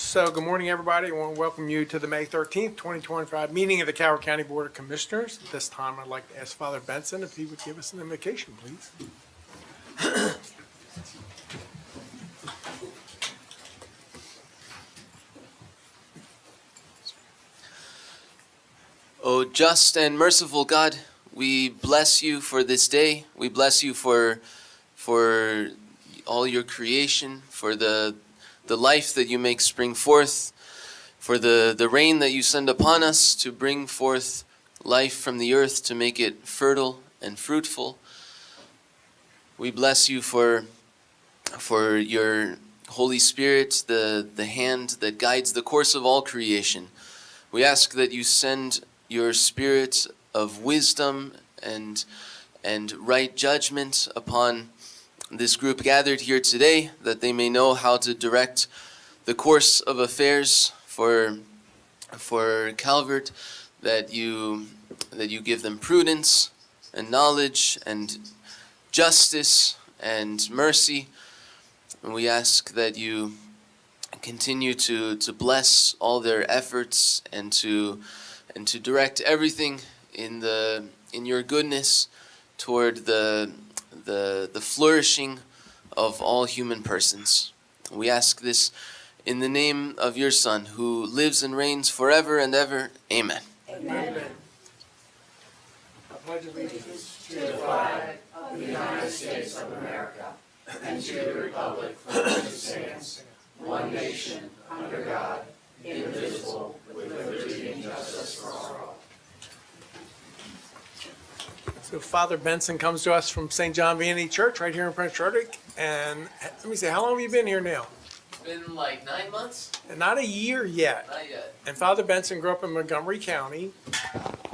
So good morning, everybody. I want to welcome you to the May 13th, 2025 meeting of the Coward County Board of Commissioners. At this time, I'd like to ask Father Benson if he would give us an invocation, please. O just and merciful God, we bless you for this day. We bless you for all your creation, for the life that you make spring forth, for the rain that you send upon us to bring forth life from the earth, to make it fertile and fruitful. We bless you for your Holy Spirit, the hand that guides the course of all creation. We ask that you send your spirit of wisdom and right judgment upon this group gathered here today, that they may know how to direct the course of affairs for Calvert, that you give them prudence and knowledge and justice and mercy. And we ask that you continue to bless all their efforts and to direct everything in your goodness toward the flourishing of all human persons. We ask this in the name of your Son, who lives and reigns forever and ever. Amen. Amen. I pledge allegiance to the flag of the United States of America and to the republic for which it stands, one nation, under God, indivisible, with liberty and justice for all. So Father Benson comes to us from St. John Vianney Church right here in Prince Frederick. And let me see, how long have you been here now? It's been like 9 months? Not a year yet. Not yet. And Father Benson grew up in Montgomery County.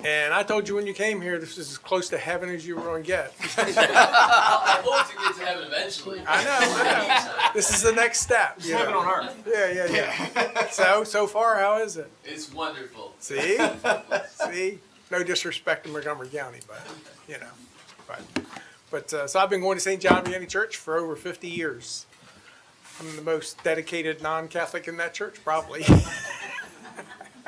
And I told you when you came here, this is as close to heaven as you were going to get. I hope to get to heaven eventually. I know. This is the next step. It's heaven on earth. Yeah. So far, how is it? It's wonderful. See? No disrespect to Montgomery County, but, you know. But so I've been going to St. John Vianney Church for over 50 years. I'm the most dedicated non-Catholic in that church, probably.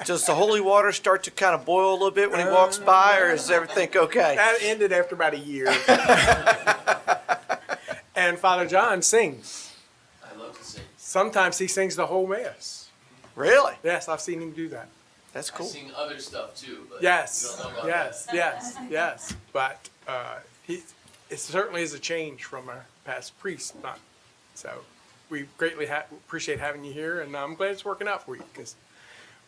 Does the holy water start to kind of boil a little bit when he walks by, or is everything okay? That ended after about a year. And Father John sings. I love to sing. Sometimes he sings the whole Mass. Really? Yes, I've seen him do that. That's I cool. sing other stuff too, but Yes, we don't know about yes. But it certainly is a change from our past priest. So we greatly appreciate having you here, and I'm glad it's working out for you because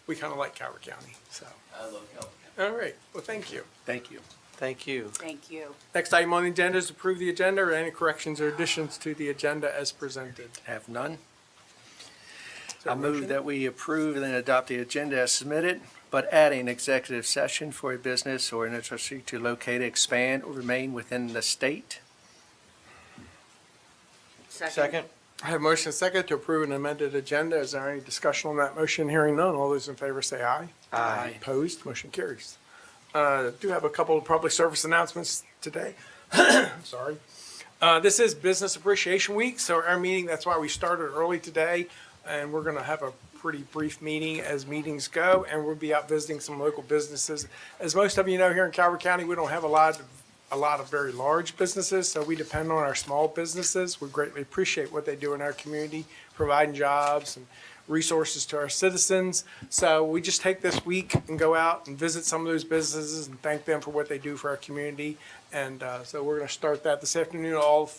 we kind of like Coward County. So, I love Calvert. all right. Well, thank you. Thank you. Thank you. Thank you. Next item on the agenda is approve the agenda or any corrections or additions to the agenda as presented. Have none. Is there I a move motion? that we approve and then adopt the agenda as submitted, but adding executive session for a business or an industry to locate, expand, or remain within the state. Second. I have a motion and second to approve an amended agenda. Is there any discussion on that motion? Hearing none. All those in favor say aye. Aye. Opposed? Motion carries. Do have a couple of public service announcements today. Sorry. This is Business Appreciation Week, so our meeting, that's why we started early today, and we're going to have a pretty brief meeting as meetings go, and we'll be out visiting some local businesses. As most of you know, here in Calvert County, we don't have a lot of very large businesses, so we depend on our small businesses. We greatly appreciate what they do in our community, providing jobs and resources to our citizens. So we just take this week and go out and visit some of those businesses and thank them for what they do for our community. And so we're going to start that this afternoon. All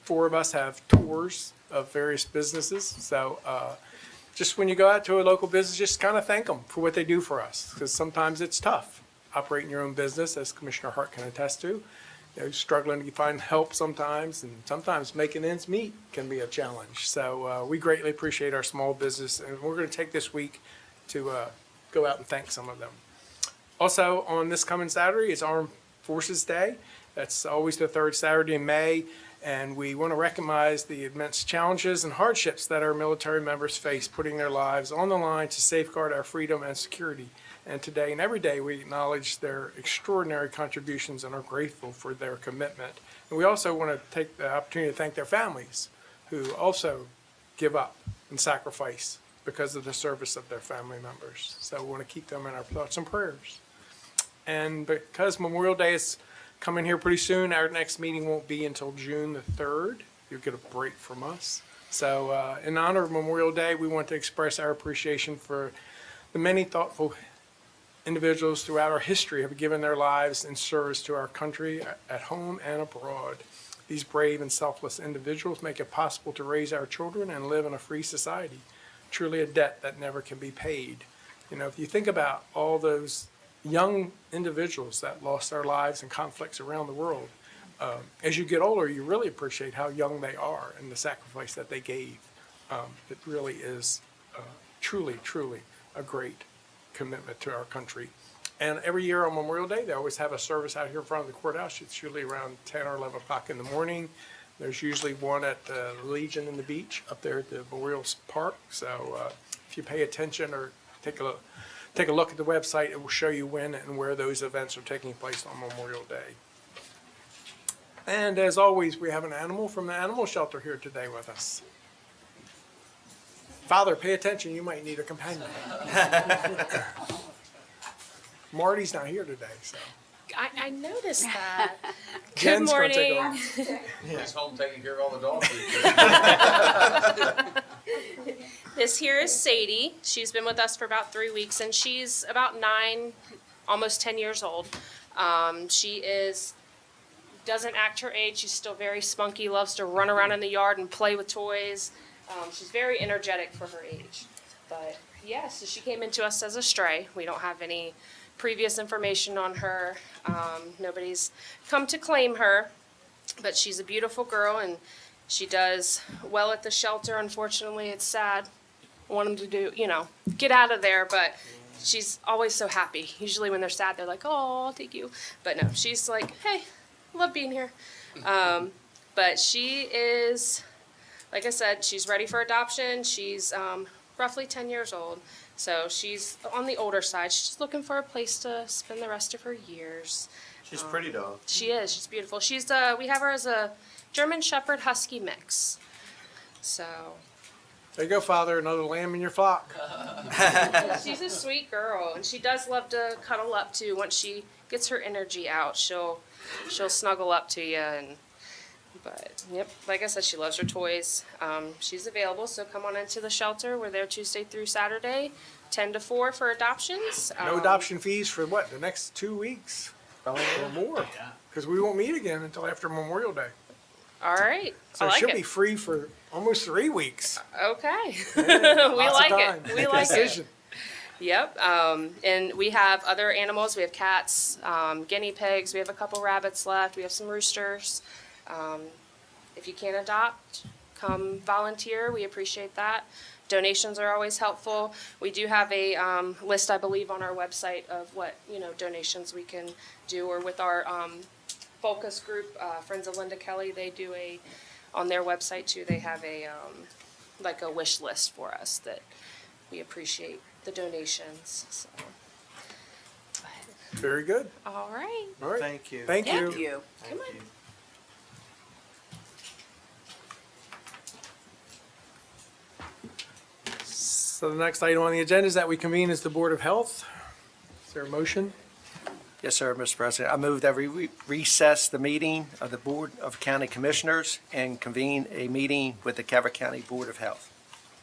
four of us have tours of various businesses. So just when you go out to a local business, just kind of thank them for what they do for us, because sometimes it's tough operating your own business, as Commissioner Hart can attest to. You know, struggling to find help sometimes, and sometimes making ends meet can be a challenge. So we greatly appreciate our small business, and we're going to take this week to go out and thank some of them. Also, on this coming Saturday is Armed Forces Day. That's always the third Saturday in May, and we want to recognize the immense challenges and hardships that our military members face, putting their lives on the line to safeguard our freedom and security. And today and every day, we acknowledge their extraordinary contributions and are grateful for their commitment. And we also want to take the opportunity to thank their families who also give up and sacrifice because of the service of their family members. So we want to keep them in our thoughts and prayers. And because Memorial Day is coming here pretty soon, our next meeting won't be until June the 3rd. You'll get a break from us. So in honor of Memorial Day, we want to express our appreciation for the many thoughtful individuals throughout our history have given their lives in service to our country at home and abroad. These brave and selfless individuals make it possible to raise our children and live in a free society, truly a debt that never can be paid. You know, if you think about all those young individuals that lost their lives in conflicts around the world, as you get older, you really appreciate how young they are and the sacrifice that they gave. It really is truly, truly a great commitment to our country. And every year on Memorial Day, they always have a service out here in front of the courthouse. It's usually around 10 or 11 o'clock in the morning. There's usually one at the Legion in the beach up there at the Memorial Park. So if you pay attention or take a look at the website, it will show you when and where those events are taking place on Memorial Day. And as always, we have an animal from the animal shelter here today with us. Father, pay attention, you might need a companion. Marty's not here today, so. I noticed that. Good Jen's gonna take morning. He's home taking care of all the dogs. This here is Sadie. She's been with us for about 3 weeks, and she's about 9, almost 10 years old. She doesn't act her age. She's still very spunky, loves to run around in the yard and play with toys. She's very energetic for her age. But yeah, so she came into us as a stray. We don't have any previous information on her. Nobody's come to claim her, but she's a beautiful girl and she does well at the shelter. Unfortunately, it's sad. I want them to do, get out of there, but she's always so happy. Usually when they're sad, they're like, oh, I'll take you. But no, she's like, hey, I love being here. But she is, like I said, she's ready for adoption. She's roughly 10 years old. So she's on the older side. She's looking for a place to spend the rest of her years. She's pretty dog. She is. She's beautiful. We have her as a German Shepherd Husky mix. So There you go, Father, another lamb in your flock. she's a sweet girl, and she does love to cuddle up too. Once she gets her energy out, she'll snuggle up to you. But yep, like I said, she loves her toys. She's available, so come on into the shelter. We're there Tuesday through Saturday, 10 to 4 for adoptions. No adoption fees for what, the next 2 weeks? Or more? Because we won't meet again until after Memorial Day. All right, So I it like should it. be free for almost 3 weeks. Okay, we Lots of like time. it. We Make a like it. decision. Yep, and we have other animals. We have cats, guinea pigs. We have a couple rabbits left. We have some roosters. If you can't adopt, come volunteer. We appreciate that. Donations are always helpful. We do have a list, I believe, on our website of what donations we can do, or with our focus group, Friends of Linda Kelly. They do on their website too. They have a like a wish list for us that we appreciate the donations. So, Very good. all right, All right. Thank you. Thank you. come on. So the next item on the agenda is that we convene as the Board of Health. Is there a motion? Yes, sir, Mr. President. I move that we recess the meeting of the Board of County Commissioners and convene a meeting with the Calvert County Board of Health.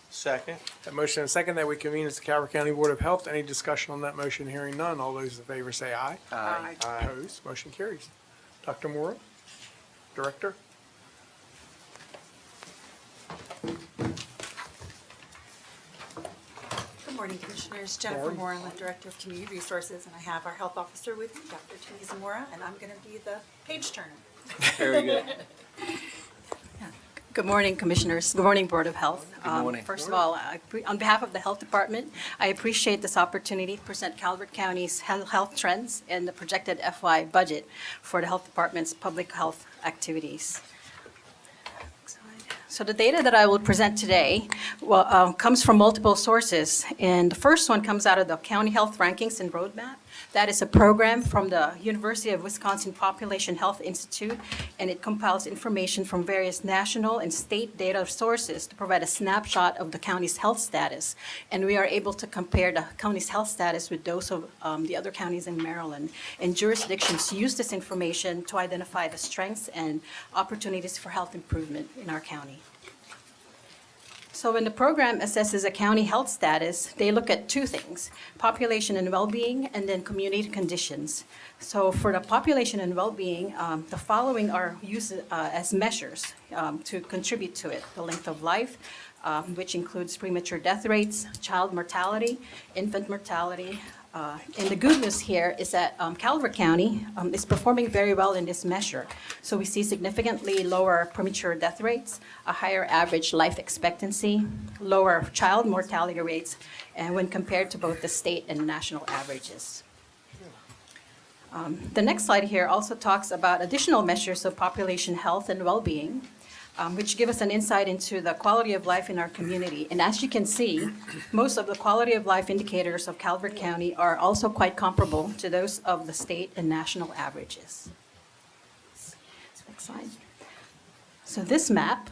Second. A motion and a second that we convene as the Calvert County Board of Health. Any discussion on that motion? Hearing none. All those in favor say aye. Aye. Opposed? Motion carries. Dr. Moore, Director? Good morning, Commissioners. Jennifer Moran, the Director of Community Resources, and I have our Health Officer with me, Dr. Teresa Mora, and I'm going to be the page turner. Very good. Good morning, Commissioners. Good morning, Board of Health. Good morning. First of all, on behalf of the Health Department, I appreciate this opportunity to present Calvert County's health trends and the projected FY budget for the Health Department's public health activities. So the data that I will present today comes from multiple sources, and the first one comes out of the County Health Rankings and Roadmap. That is a program from the University of Wisconsin Population Health Institute, and it compiles information from various national and state data sources to provide a snapshot of the county's health status. And we are able to compare the county's health status with those of the other counties in Maryland. And jurisdictions use this information to identify the strengths and opportunities for health improvement in our county. So when the program assesses a county health status, they look at two things: population and well-being, and then community conditions. So for the population and well-being, the following are used as measures to contribute to it: the length of life, which includes premature death rates, child mortality, infant mortality. And the good news here is that Calvert County is performing very well in this measure. So we see significantly lower premature death rates, a higher average life expectancy, lower child mortality rates, and when compared to both the state and national averages. The next slide here also talks about additional measures of population health and well-being, which give us an insight into the quality of life in our community. And as you can see, most of the quality of life indicators of Calvert County are also quite comparable to those of the state and national averages. Next slide. So this map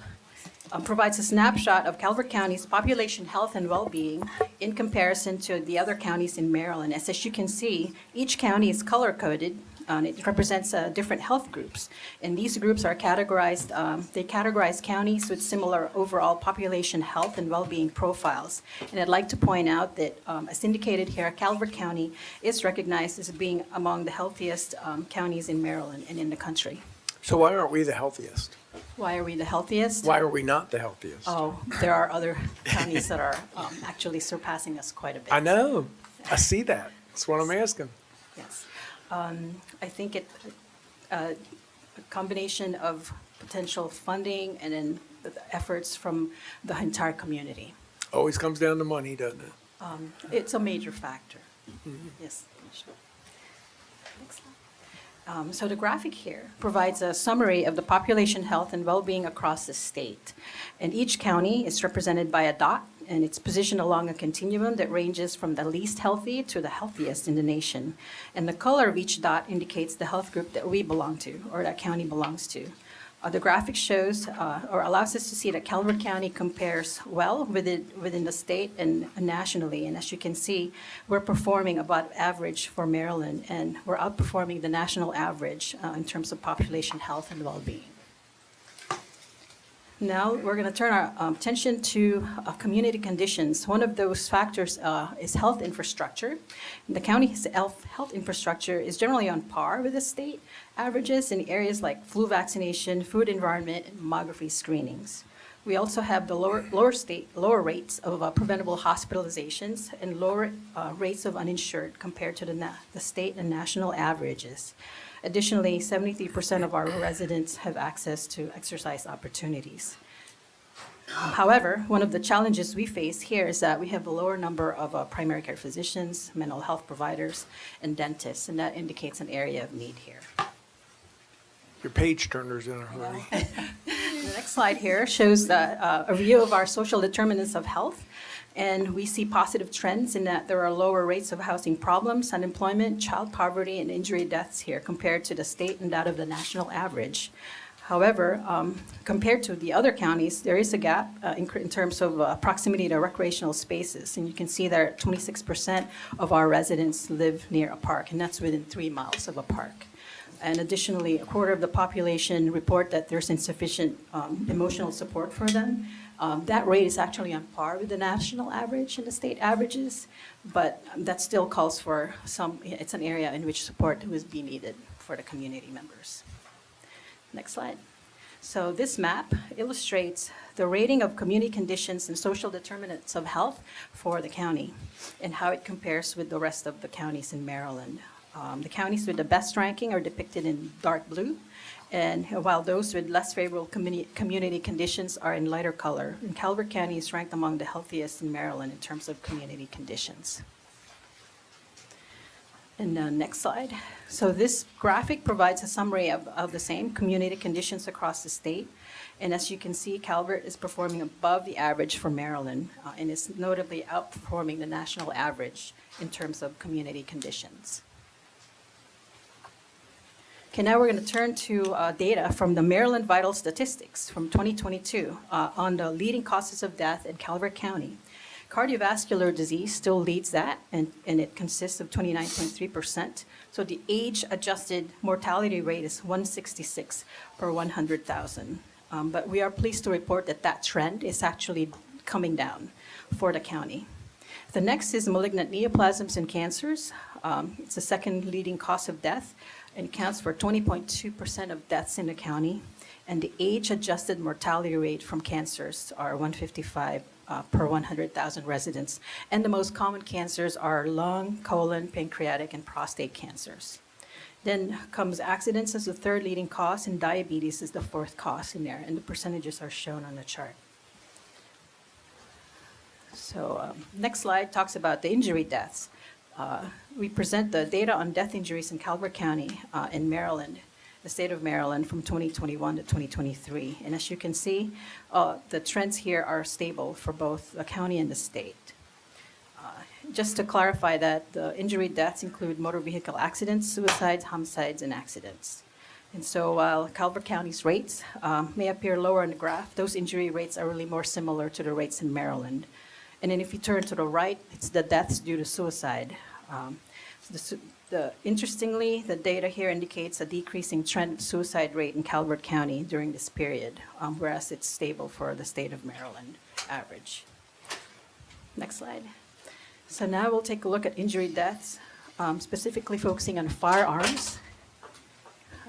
provides a snapshot of Calvert County's population health and well-being in comparison to the other counties in Maryland. As you can see, each county is color-coded. It represents different health groups. And these groups are categorized, they categorize counties with similar overall population health and well-being profiles. And I'd like to point out that, as indicated here, Calvert County is recognized as being among the healthiest counties in Maryland and in the country. So why aren't we the healthiest? Why are we the healthiest? Why are we not the healthiest? Oh, there are other counties that are actually surpassing us quite a bit. I know. I see that. That's what I'm asking. Yes. I think a combination of potential funding and then the efforts from the entire community. Always comes down to money, doesn't it? It's a major factor. Yes, Commissioner. Next slide. So the graphic here provides a summary of the population health and well-being across the state. And each county is represented by a dot, and it's positioned along a continuum that ranges from the least healthy to the healthiest in the nation. And the color of each dot indicates the health group that we belong to, or that county belongs to. The graphic shows, or allows us to see that Calvert County compares well within the state and nationally. And as you can see, we're performing about average for Maryland, and we're outperforming the national average in terms of population health and well-being. Now, we're going to turn our attention to community conditions. One of those factors is health infrastructure. The county's health infrastructure is generally on par with the state averages in areas like flu vaccination, food environment, and mammography screenings. We also have the lower rates of preventable hospitalizations and lower rates of uninsured compared to the state and national averages. Additionally, 73% of our residents have access to exercise opportunities. However, one of the challenges we face here is that we have a lower number of primary care physicians, mental health providers, and dentists, and that indicates an area of need here. Your page turner's in a hurry. The next slide here shows a view of our social determinants of health. And we see positive trends in that there are lower rates of housing problems, unemployment, child poverty, and injury deaths here compared to the state and that of the national average. However, compared to the other counties, there is a gap in terms of proximity to recreational spaces. And you can see that 26% of our residents live near a park, and that's within 3 miles of a park. And additionally, a quarter of the population report that there's insufficient emotional support for them. That rate is actually on par with the national average and the state averages, but that still calls for it's an area in which support would be needed for the community members. Next slide. So this map illustrates the rating of community conditions and social determinants of health for the county and how it compares with the rest of the counties in Maryland. The counties with the best ranking are depicted in dark blue, and while those with less favorable community conditions are in lighter color. And Calvert County is ranked among the healthiest in Maryland in terms of community conditions. And next slide. So this graphic provides a summary of the same community conditions across the state. And as you can see, Calvert is performing above the average for Maryland and is notably outperforming the national average in terms of community conditions. Okay, now we're going to turn to data from the Maryland Vital Statistics from 2022 on the leading causes of death in Calvert County. Cardiovascular disease still leads that, and it consists of 29.3%. So the age-adjusted mortality rate is 166 per 100,000. But we are pleased to report that that trend is actually coming down for the county. The next is malignant neoplasms and cancers. It's the second leading cause of death and accounts for 20.2% of deaths in the county. And the age-adjusted mortality rate from cancers are 155 per 100,000 residents. And the most common cancers are lung, colon, pancreatic, and prostate cancers. Then comes accidents as the third leading cause, and diabetes is the fourth cause in there, and the percentages are shown on the chart. So next slide talks about the injury deaths. We present the data on death injuries in Calvert County in Maryland, the state of Maryland from 2021 to 2023. And as you can see, the trends here are stable for both the county and the state. Just to clarify that, the injury deaths include motor vehicle accidents, suicides, homicides, and accidents. And so while Calvert County's rates may appear lower on the graph, those injury rates are really more similar to the rates in Maryland. And then if you turn to the right, it's the deaths due to suicide. Interestingly, the data here indicates a decreasing trend of suicide rate in Calvert County during this period, whereas it's stable for the state of Maryland average. Next slide. So now we'll take a look at injury deaths, specifically focusing on firearms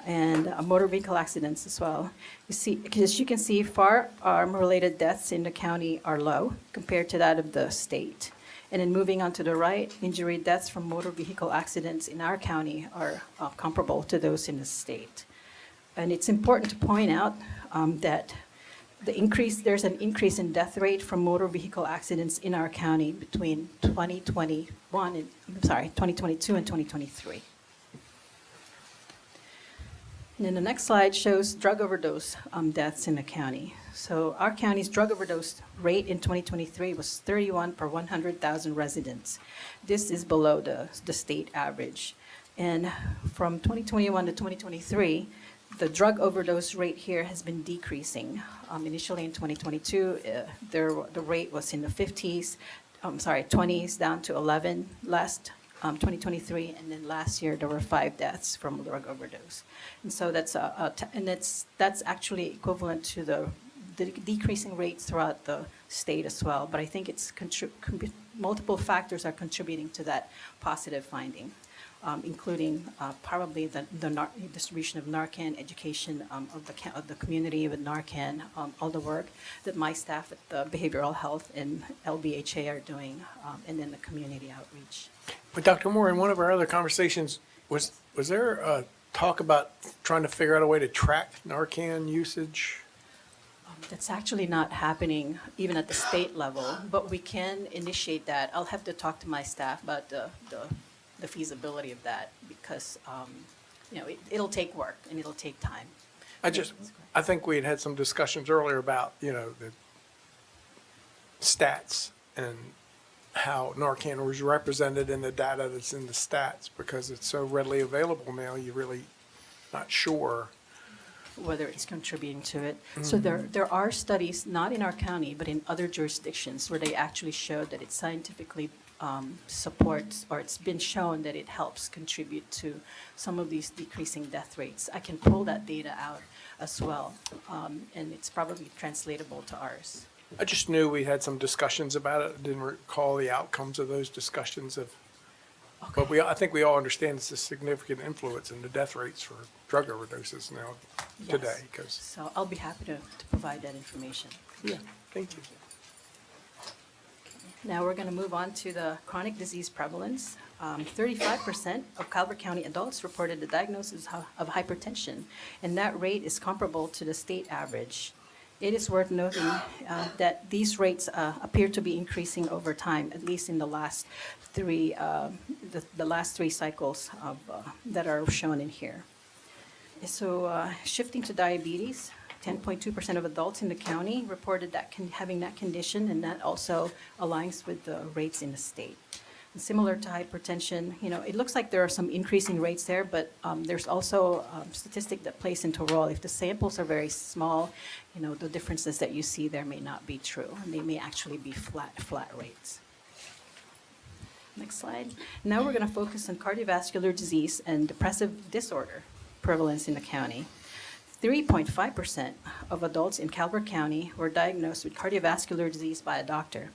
and motor vehicle accidents as well. You see, as you can see, firearm-related deaths in the county are low compared to that of the state. And then moving on to the right, injury deaths from motor vehicle accidents in our county are comparable to those in the state. And it's important to point out that there's an increase in death rate from motor vehicle accidents in our county between 2022 and 2023. And then the next slide shows drug overdose deaths in the county. So our county's drug overdose rate in 2023 was 31 per 100,000 residents. This is below the state average. And from 2021 to 2023, the drug overdose rate here has been decreasing. Initially in 2022, the rate was in the 20s down to 11 last 2023, and then last year there were 5 deaths from drug overdose. And so that's actually equivalent to the decreasing rates throughout the state as well. But I think it's multiple factors are contributing to that positive finding. Including probably the distribution of Narcan, education of the community with Narcan, all the work that my staff at the Behavioral Health and LBHA are doing, and then the community outreach. But Dr. Moore, in one of our other conversations, was there a talk about trying to figure out a way to track Narcan usage? That's actually not happening even at the state level, but we can initiate that. I'll have to talk to my staff about the feasibility of that because it'll take work and it'll take time. I think we had some discussions earlier about, the stats and how Narcan was represented in the data that's in the stats because it's so readily available now, you're really not sure. Whether it's contributing to it. So there are studies, not in our county, but in other jurisdictions where they actually showed that it scientifically supports, or it's been shown that it helps contribute to some of these decreasing death rates. I can pull that data out as well, and it's probably translatable to ours. I just knew we had some discussions about it. I didn't recall the outcomes of those discussions. But I think we all understand it's a significant influence in the death rates for drug overdoses now today. Yes. So I'll be happy to provide that information. Yeah, thank you. Now we're going to move on to the chronic disease prevalence. 35% of Calvert County adults reported the diagnosis of hypertension, and that rate is comparable to the state average. It is worth noting that these rates appear to be increasing over time, at least in the last three cycles that are shown in here. So shifting to diabetes, 10.2% of adults in the county reported having that condition, and that also aligns with the rates in the state. Similar to hypertension, it looks like there are some increasing rates there, but there's also statistic that plays into a role. If the samples are very small, the differences that you see there may not be true, and they may actually be flat rates. Next slide. Now we're going to focus on cardiovascular disease and depressive disorder prevalence in the county. 3.5% of adults in Calvert County were diagnosed with cardiovascular disease by a doctor.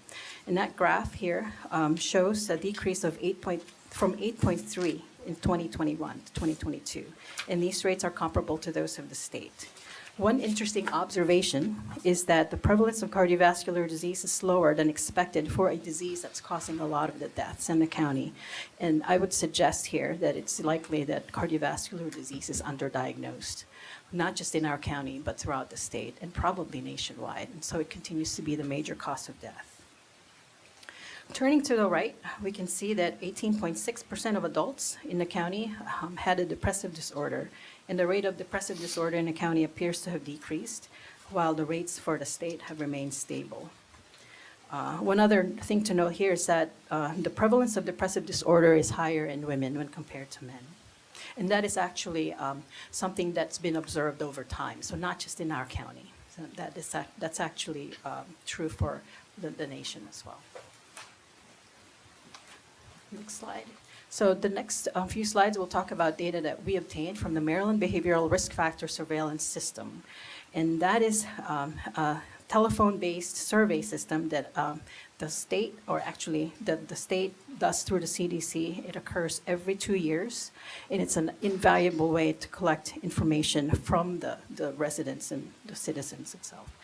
And that graph here shows a decrease of from 8.3 in 2021 to 2022. And these rates are comparable to those of the state. One interesting observation is that the prevalence of cardiovascular disease is lower than expected for a disease that's causing a lot of the deaths in the county. And I would suggest here that it's likely that cardiovascular disease is underdiagnosed, not just in our county, but throughout the state and probably nationwide. And so it continues to be the major cause of death. Turning to the right, we can see that 18.6% of adults in the county had a depressive disorder, and the rate of depressive disorder in the county appears to have decreased, while the rates for the state have remained stable. One other thing to note here is that the prevalence of depressive disorder is higher in women when compared to men. And that is actually something that's been observed over time, so not just in our county. So that's actually true for the nation as well. Next slide. So the next few slides will talk about data that we obtained from the Maryland Behavioral Risk Factor Surveillance System. And that is a telephone-based survey system that the state, or actually the state does through the CDC. It occurs every 2 years, and it's an invaluable way to collect information from the residents and the citizens itself.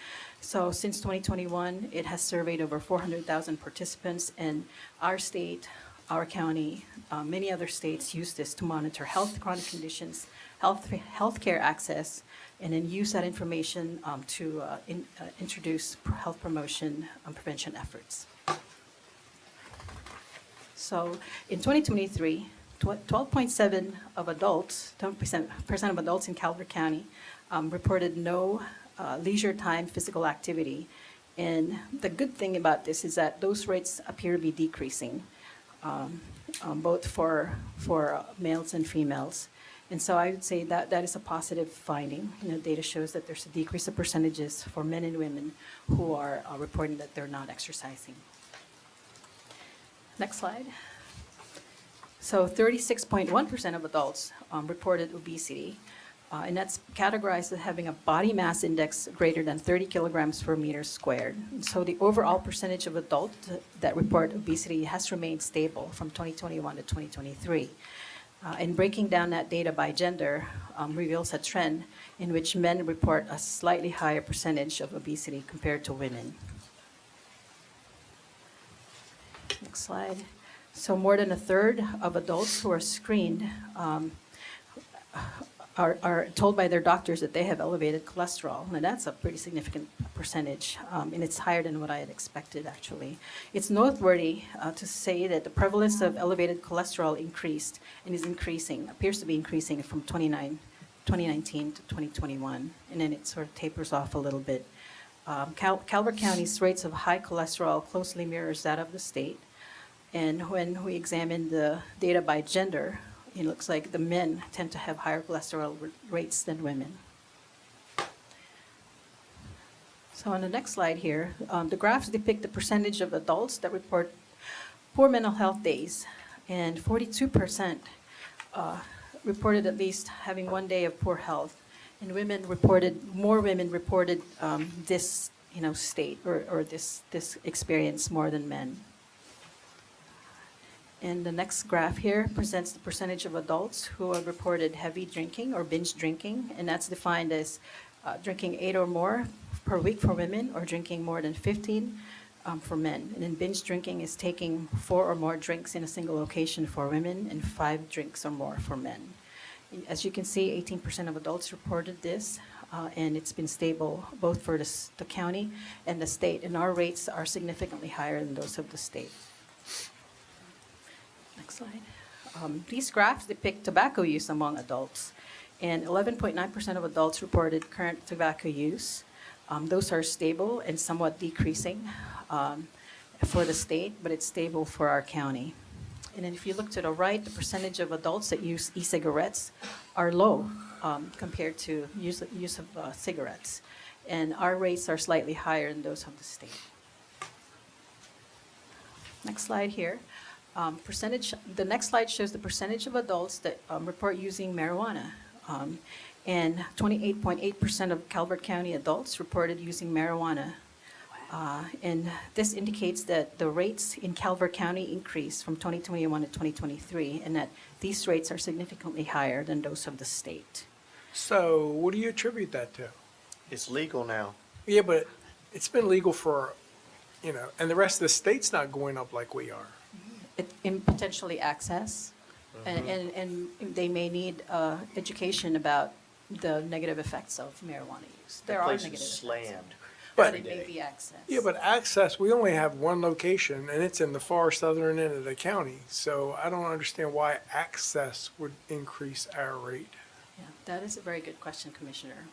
So since 2021, it has surveyed over 400,000 participants, and our state, our county, many other states use this to monitor health, chronic conditions, healthcare access, and then use that information to introduce health promotion and prevention efforts. So in 2023, 12.7% of adults in Calvert County reported no leisure time physical activity. And the good thing about this is that those rates appear to be decreasing, both for males and females. And so I would say that is a positive finding. Data shows that there's a decrease of percentages for men and women who are reporting that they're not exercising. Next slide. So 36.1% of adults reported obesity, and that's categorized as having a body mass index greater than 30 kilograms per meter squared. So the overall percentage of adults that report obesity has remained stable from 2021 to 2023. And breaking down that data by gender reveals a trend in which men report a slightly higher percentage of obesity compared to women. Next slide. So more than a third of adults who are screened are told by their doctors that they have elevated cholesterol. And that's a pretty significant percentage, and it's higher than what I had expected, actually. It's noteworthy to say that the prevalence of elevated cholesterol increased and is increasing, appears to be increasing from 2019 to 2021, and then it sort of tapers off a little bit. Calvert County's rates of high cholesterol closely mirrors that of the state. And when we examine the data by gender, it looks like the men tend to have higher cholesterol rates than women. So on the next slide here, the graphs depict the percentage of adults that report poor mental health days, and 42% reported at least having 1 day of poor health, and more women reported this state or this experience more than men. And the next graph here presents the percentage of adults who have reported heavy drinking or binge drinking, and that's defined as drinking 8 or more per week for women, or drinking more than 15 for men. And then binge drinking is taking 4 or more drinks in a single location for women, and 5 drinks or more for men. As you can see, 18% of adults reported this, and it's been stable both for the county and the state, and our rates are significantly higher than those of the state. Next slide. These graphs depict tobacco use among adults, and 11.9% of adults reported current tobacco use. Those are stable and somewhat decreasing for the state, but it's stable for our county. And then if you look to the right, the percentage of adults that use e-cigarettes are low compared to use of cigarettes. And our rates are slightly higher than those of the state. Next slide here. The next slide shows the percentage of adults that report using marijuana. And 28.8% of Calvert County adults reported using marijuana. And this indicates that the rates in Calvert County increased from 2021 to 2023, and that these rates are significantly higher than those of the state. So what do you attribute that to? It's legal now. Yeah, but it's been legal for, and the rest of the state's not going up like we are. In potentially access, and they may need education about the negative effects of marijuana use. There That are place negative is effects. slammed. But But- it may be access. Yeah, but access, we only have one location, and it's in the far southern end of the county. So I don't understand why access would increase our rate. Yeah, that is a very good question, Commissioner.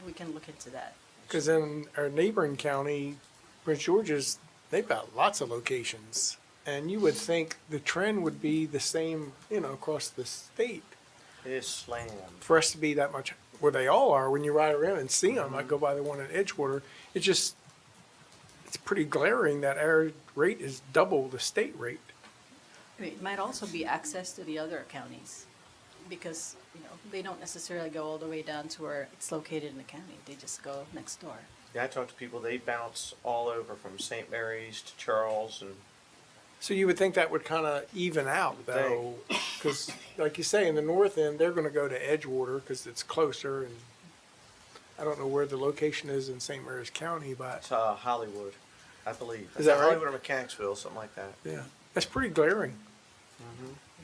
We can look into that. Because in our neighboring county, Prince George's, they've got lots of locations. And you would think the trend would be the same, across the state. It is slammed. For us to be that much, where they all are, when you ride around and see them, I go by the one in Edgewater, it's pretty glaring that our rate is double the state rate. I mean, it might also be access to the other counties, because, they don't necessarily go all the way down to where it's located in the county. They just go next door. Yeah, I talk to people, they bounce all over from St. Mary's to Charles and So you would think that would kind of even out, though, because like you say, in the north end, they're going to go to Edgewater because it's closer, and I don't know where the location is in St. Mary's County, but it's Hollywood, I believe. Is that right? Hollywood or Mechanicsville, something like that. yeah, that's pretty glaring.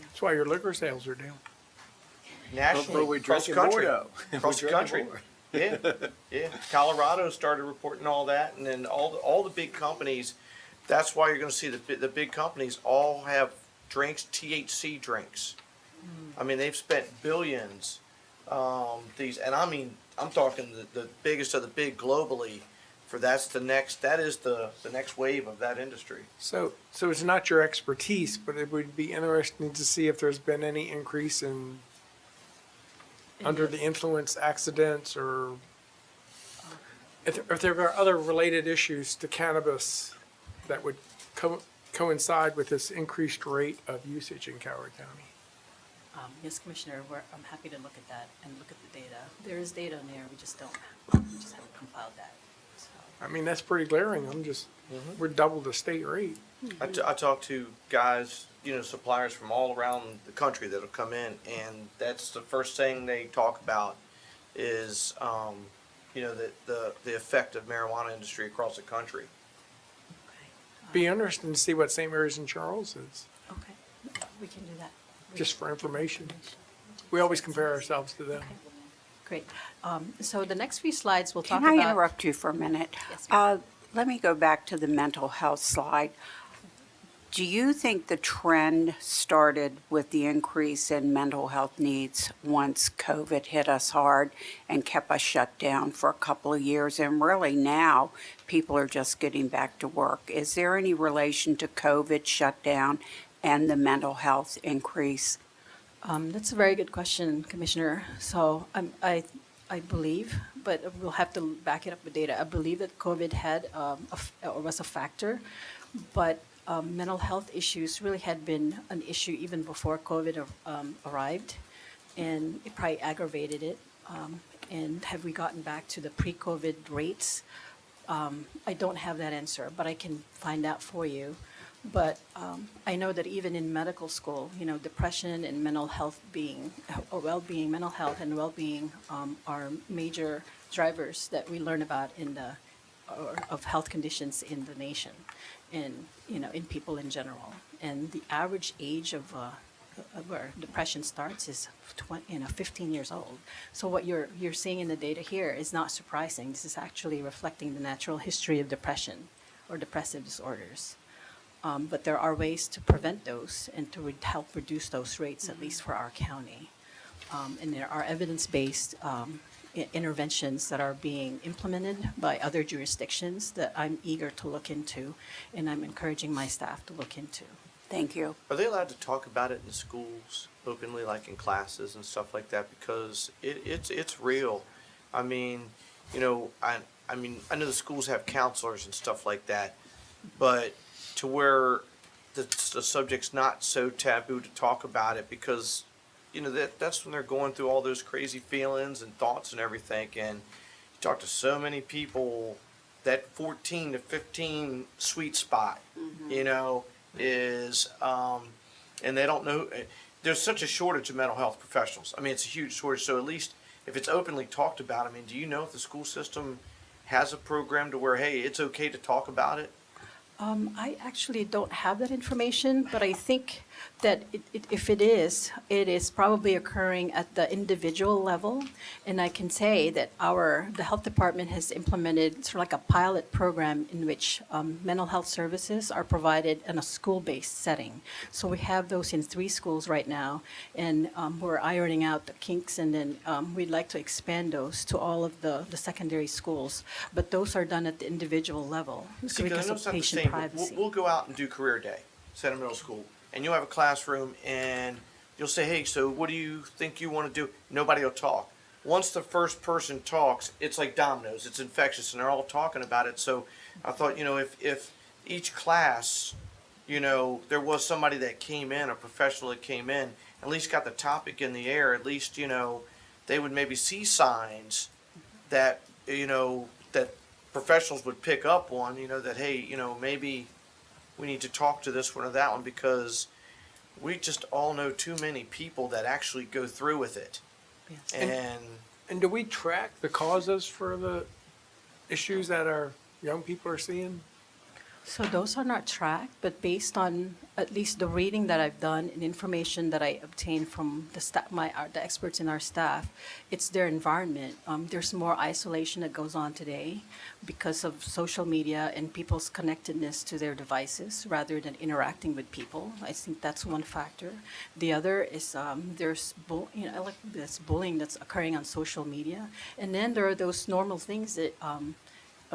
That's why your liquor sales are down. Nationally, But we're across the drinking more, country. though. Across the We're country. drinking more. Yeah. Colorado started reporting all that, and then all the big companies. That's why you're going to see the big companies all have drinks, THC drinks. I mean, they've spent billions. I'm talking the biggest of the big globally. That is the next wave of that industry. So it's not your expertise, but it would be interesting to see if there's been any increase in under the influence accidents, or if there are other related issues to cannabis that would coincide with this increased rate of usage in Coward County. Yes, Commissioner, I'm happy to look at that and look at the data. There is data in there, we just haven't compiled that. So, I mean, that's pretty glaring. We're double the state rate. I talk to guys, suppliers from all around the country that'll come in, and that's the first thing they talk about is, the effect of marijuana industry across the country. okay. Be interesting to see what St. Mary's and Charles is, Okay, we can do that. just for information. We always compare ourselves to them. Great. So the next few slides we'll talk about. Can I interrupt you for a minute? Yes, ma'am. Let me go back to the mental health slide. Do you think the trend started with the increase in mental health needs once COVID hit us hard and kept us shut down for a couple of years? And really now, people are just getting back to work. Is there any relation to COVID shutdown and the mental health increase? That's a very good question, Commissioner. So I believe, but we'll have to back it up with data. I believe that COVID was a factor, but mental health issues really had been an issue even before COVID arrived, and it probably aggravated it. And have we gotten back to the pre-COVID rates? I don't have that answer, but I can find out for you. But I know that even in medical school, depression and mental health mental health and well-being are major drivers that we learn about of health conditions in the nation, and in people in general. And the average age of where depression starts is 15 years old. So what you're seeing in the data here is not surprising. This is actually reflecting the natural history of depression or depressive disorders. But there are ways to prevent those and to help reduce those rates, at least for our county. And there are evidence-based interventions that are being implemented by other jurisdictions that I'm eager to look into, and I'm encouraging my staff to look into. Thank you. Are they allowed to talk about it in the schools openly, like in classes and stuff like that? Because it's real. I mean, you know, I mean, I know the schools have counselors and stuff like that, but to where the subject's not so taboo to talk about it, because you know that's when they're going through all those crazy feelings and thoughts and everything. And you talk to so many people, that 14 to 15 sweet spot, you know, is and they don't know. There's such a shortage of mental health professionals. I mean, it's a huge shortage. So at least if it's openly talked about, I mean, do you know if the school system has a program to where, hey, it's okay to talk about it? I actually don't have that information, but I think that if it is probably occurring at the individual level. And I can say that the health department has implemented sort of like a pilot program in which mental health services are provided in a school-based setting. So we have those in 3 schools right now, and we're ironing out the kinks, and then we'd like to expand those to all of the secondary schools. But those are done at the individual level See, 'cause I because know of it's not the patient same, but privacy. we'll go out and do career day, Center Middle School, and you'll have a classroom, and you'll say, hey, so what do you think you want to do? Nobody will talk. Once the first person talks, it's like dominoes. It's infectious, and they're all talking about it. So I thought, you know, if each class, you know, there was somebody that came in, a professional that came in, at least got the topic in the air, at least, you know, they would maybe see signs that, you know, that professionals would pick up on, you know, that, hey, you know, maybe we need to talk to this one or that one, because we just all know too many people that actually go through with it. Yes. And do we track the causes for the issues that our young people are seeing? So those are not tracked, but based on at least the reading that I've done and information that I obtained from the the experts in our staff, it's their environment. There's more isolation that goes on today because of social media and people's connectedness to their devices rather than interacting with people. I think that's one factor. The other is there's this bullying that's occurring on social media, and then there are those normal things that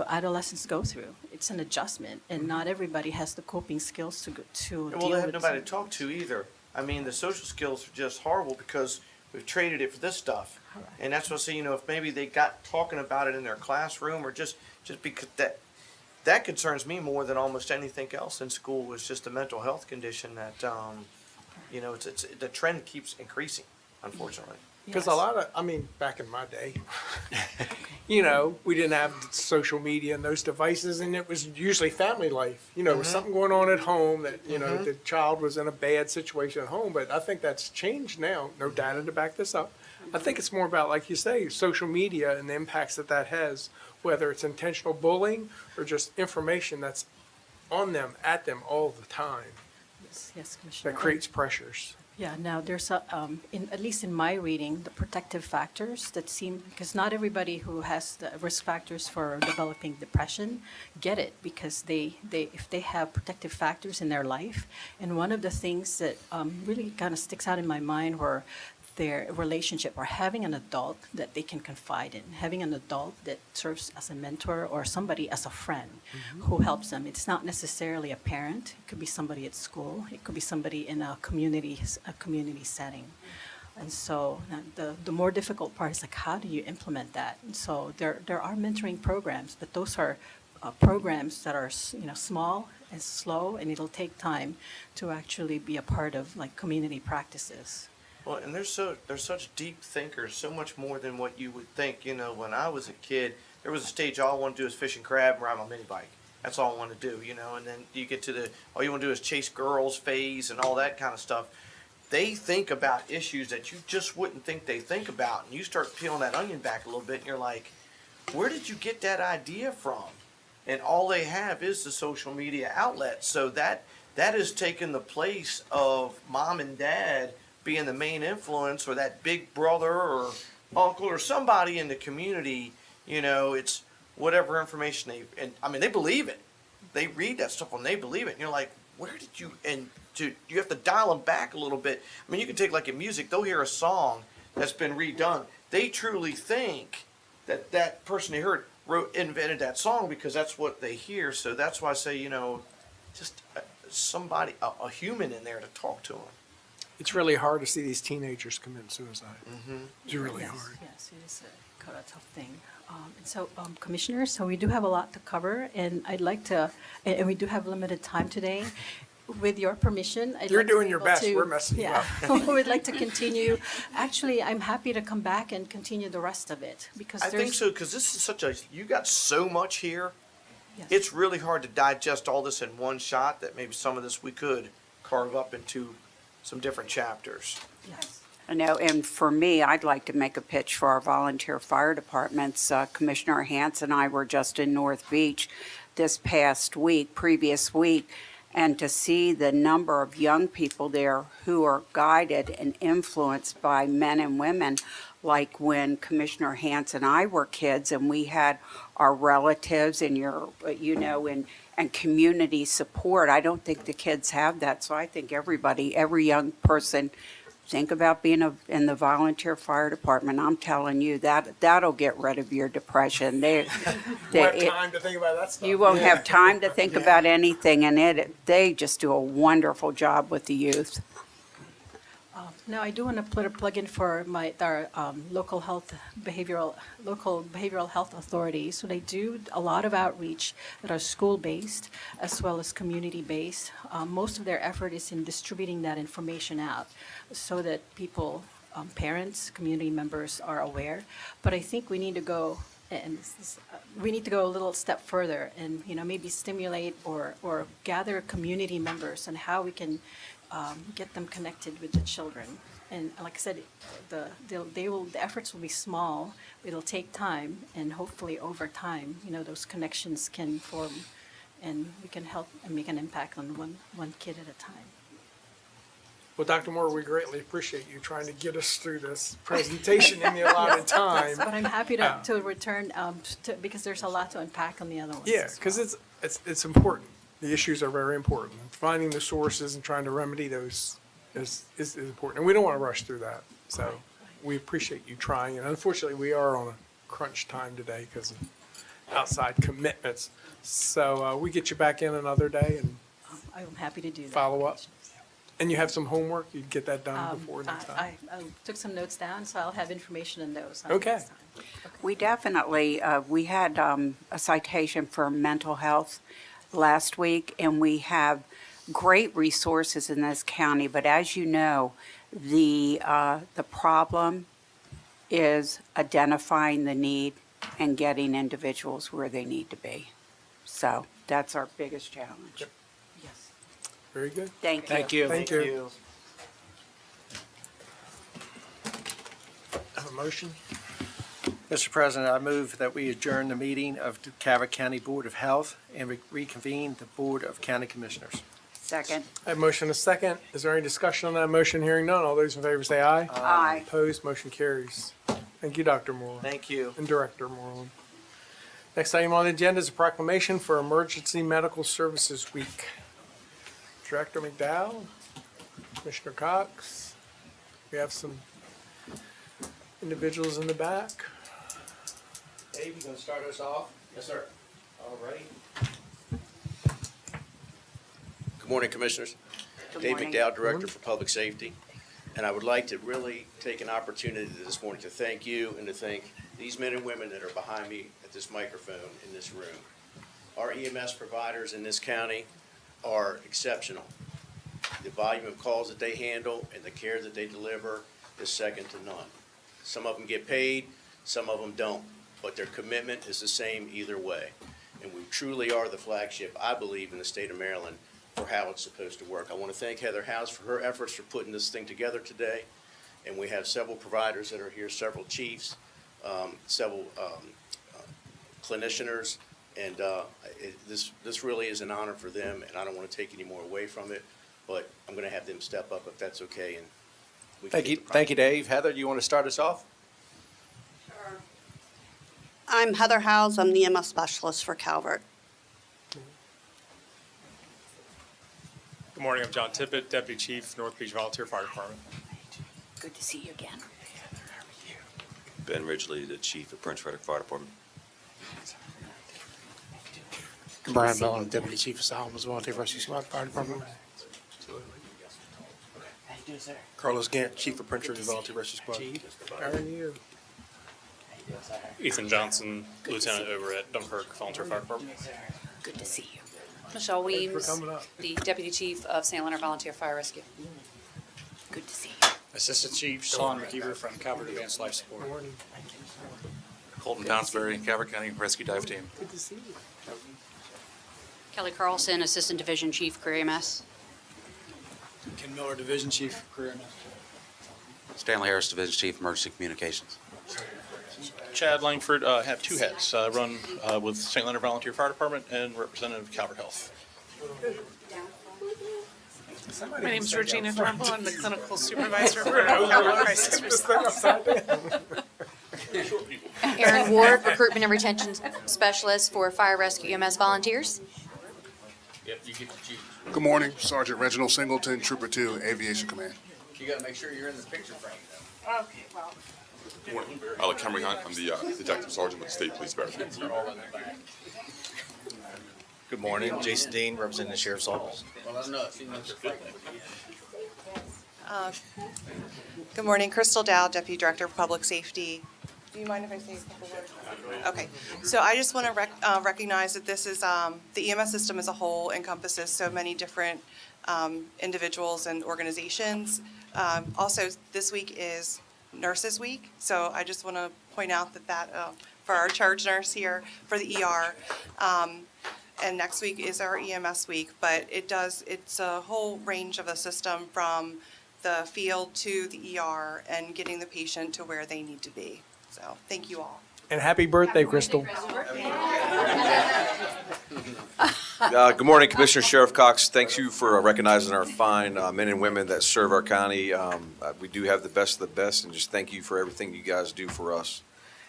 adolescents go through. It's an adjustment, and not everybody has the coping skills to well, deal they have with nobody some- to talk to either. I mean, the social skills are just horrible because we've traded it for this stuff. Correct. And that's what I say, you know, if maybe they got talking about it in their classroom, or just because that concerns me more than almost anything else in school, was just a mental health condition that, you know, it's the trend keeps increasing, unfortunately. Because Yes. a lot of, I mean, back in my day, you know, we didn't have social media and those devices, and it was usually family life. You know, there was something going on at home that, you know, the child was in a bad situation at home, but I think that's changed now. No data to back this up. I think it's more about, like you say, social media and the impacts that has, whether it's intentional bullying or just information that's on them, at them all the time, Yes, Commissioner. that creates pressures. Yeah, now there's at least in my reading, the protective factors that seem, because not everybody who has the risk factors for developing depression get it, because if they have protective factors in their life. And one of the things that really kind of sticks out in my mind were their relationship, or having an adult that they can confide in, having an adult that serves as a mentor or somebody as a friend who helps them. It's not necessarily a parent. It could be somebody at school. It could be somebody in a community setting. And so the more difficult part is like, how do you implement that? And so there are mentoring programs, but those are programs that are small and slow, and it'll take time to actually be a part of like community practices. Well, and they're such deep thinkers, so much more than what you would think. You know, when I was a kid, there was a stage all I wanted to do is fish and crab and ride my mini bike. That's all I wanted to do, you know. And then you get to all you want to do is chase girls phase and all that kind of stuff. They think about issues that you just wouldn't think they think about, and you start peeling that onion back a little bit, and you're like, where did you get that idea from? And all they have is the social media outlet. So that has taken the place of mom and dad being the main influence, or that big brother or uncle or somebody in the community. You know, it's whatever information they believe it. They read that stuff and they believe it. And you're like, where did you, you have to dial them back a little bit. I mean, you can take like in music, they'll hear a song that's been redone. They truly think that person they heard invented that song because that's what they hear. So that's why I say, you know, just somebody, a human in there to talk to them. It's really hard to see these teenagers commit suicide. It's really Yes, hard. yes, it is a tough thing. And so, Commissioners, so we do have a lot to cover, and I'd like to, and we do have limited time today. With your permission, I'd You're like to doing be your able best. to- We're messing you yeah. We'd like to continue. Actually, I'm happy to come back and continue the rest of it, because I there's. think so, because this is such a, you got so much here. Yes. It's really hard to digest all this in one shot, that maybe some of this we could carve up into some different chapters. Yes. I know, and for me, I'd like to make a pitch for our volunteer fire departments. Commissioner Hance and I were just in North Beach this previous week, and to see the number of young people there who are guided and influenced by men and women, like when Commissioner Hance and I were kids, and we had our relatives and and community support. I don't think the kids have that, so I think every young person, think about being in the volunteer fire department. I'm telling you, that'll get rid of your depression. We'll have time to think about that stuff. You won't have time to think about anything, and they just do a wonderful job with the youth. Now, I do want to put a plug in for our local behavioral health authority. So they do a lot of outreach that are school-based as well as community-based. Most of their effort is in distributing that information out so that people, parents, community members are aware. But I think we need to go, and we need to go a little step further and, maybe stimulate or gather community members and how we can get them connected with the children. And like I said, the efforts will be small. It'll take time, and hopefully over time, those connections can form, and we can help and make an impact on one kid at a time. Well, Dr. Moore, we greatly appreciate you trying to get us through this presentation in the allotted time. But I'm happy to return because there's a lot to unpack on the other ones. Yeah, as because well. it's important. The issues are very important. Finding the sources and trying to remedy those is important. And we don't want to rush through that. So we appreciate you trying. And unfortunately, we are on a crunch time today because of outside commitments. So we get you back in another day and I'm happy to do that. follow up. And you have some homework. You get that done before next time. I took some notes down, so I'll have information in those. Okay. next time. We definitely, we had a citation for mental health last week, and we have great resources in this county, but as you know, the problem is identifying the need and getting individuals where they need to be. So that's our biggest challenge. Yes. Very good. Thank you. Thank you. Thank you. Have a motion? Mr. President, I move that we adjourn the meeting of the Calvert County Board of Health and reconvene the Board of County Commissioners. Second. I have motion and a second. Is there any discussion on that motion? Hearing none. All those in favor say aye. Aye. Opposed, motion carries. Thank you, Dr. Moore. Thank you. And Director Moreland. Next item on the agenda is a proclamation for Emergency Medical Services Week. Director McDowell, Commissioner Cox, we have some individuals in the back. Dave, you gonna start us off? Yes, sir. All right. Good morning, Commissioners. Good Dave morning. McDowell, Director for Public Safety. And I would like to really take an opportunity this morning to thank you and to thank these men and women that are behind me at this microphone in this room. Our EMS providers in this county are exceptional. The volume of calls that they handle and the care that they deliver is second to none. Some of them get paid, some of them don't, but their commitment is the same either way. And we truly are the flagship, I believe, in the state of Maryland for how it's supposed to work. I want to thank Heather House for her efforts for putting this thing together today. And we have several providers that are here, several chiefs, several clinicians, and this really is an honor for them, and I don't want to take any more away from it, but I'm going to have them step up if that's okay, and we can Thank get you, the thank you, Dave. Heather, do you want to start us off? I'm Heather Howes. I'm the EMS specialist for Calvert. Good morning, I'm John Tippett, Deputy Chief, North Beach Volunteer Fire Department. Good to see you again. Ben Ridgely, the Chief of Prince Frederick Fire Department. Brian Bell, Deputy Chief of Salamas Volunteer Rescue Squad Fire Department. Carlos Gant, Chief of Prince George's Volunteer Rescue Squad. How are you? Ethan Johnson, Lieutenant over at Dunkirk Volunteer Fire Department. Good to see you. Michelle Thanks Weems, for coming up. the Deputy Chief of St. Leonard Volunteer Fire Rescue. Good to see you. Assistant Chief Sean McKeever from Calvert Advanced Life Support. Morning. Colton Townsbury, Calvert County Rescue Dive Team. Good to see you. Kelly Carlson, Assistant Division Chief, Career EMS. Ken Miller, Division Chief, Career Stanley Harris, Division Chief, Emergency Communications. Chad Langford, have two hats, run with St. Leonard Volunteer Fire Department and representative Calvert Health. My My name's Regina Turnbull. I'm the clinical supervisor for Calvert Crisis Response. Erin Ward, Recruitment and Retention Specialist for Fire Rescue EMS Volunteers. Good morning, Sergeant Reginald Singleton, Trooper 2, Aviation Command. You gotta make sure you're in the picture frame, though. Okay, well. Good morning. Cameron Hunt. I'm the Detective Sergeant with the State Police Barracks. Good morning, Jason Dean, representing the Sheriff's Office. Good morning, Crystal Dow, Deputy Director of Public Safety. Do you mind if I say a couple words? Okay, so I just want to recognize that this is, the EMS system as a whole encompasses so many different individuals and organizations. Also, this week is Nurses Week, so I just want to point out that for our charge nurse here, for the ER, and next week is our EMS week, but it's a whole range of a system from the field to the ER and getting the patient to where they need to be. So, thank you all. And happy birthday, Crystal. Good morning, Commissioner Sheriff Cox. Thanks you for recognizing our fine men and women that serve our county. We do have the best of the best, and just thank you for everything you guys do for us.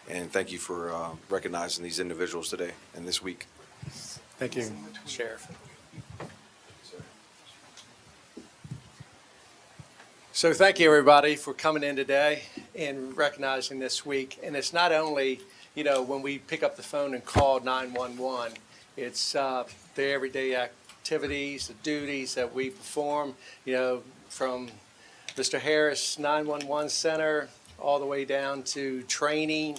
And thank you for recognizing these individuals today and this week. Thank you, Sheriff. So thank you, everybody, for coming in today and recognizing this week. And it's not only, when we pick up the phone and call 911, it's the everyday activities, the duties that we perform, from Mr. Harris 911 Center all the way down to training,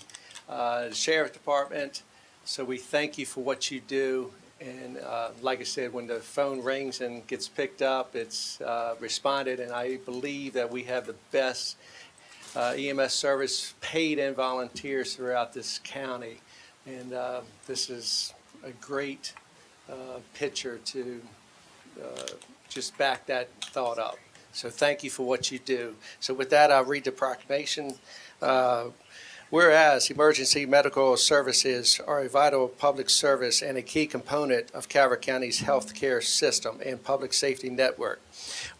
the Sheriff Department. So we thank you for what you do. And like I said, when the phone rings and gets picked up, it's responded. And I believe that we have the best EMS service, paid and volunteers throughout this county. And this is a great picture to just back that thought up. So thank you for what you do. So with that, I'll read the proclamation. Whereas emergency medical services are a vital public service and a key component of Calvert County's healthcare system and public safety network.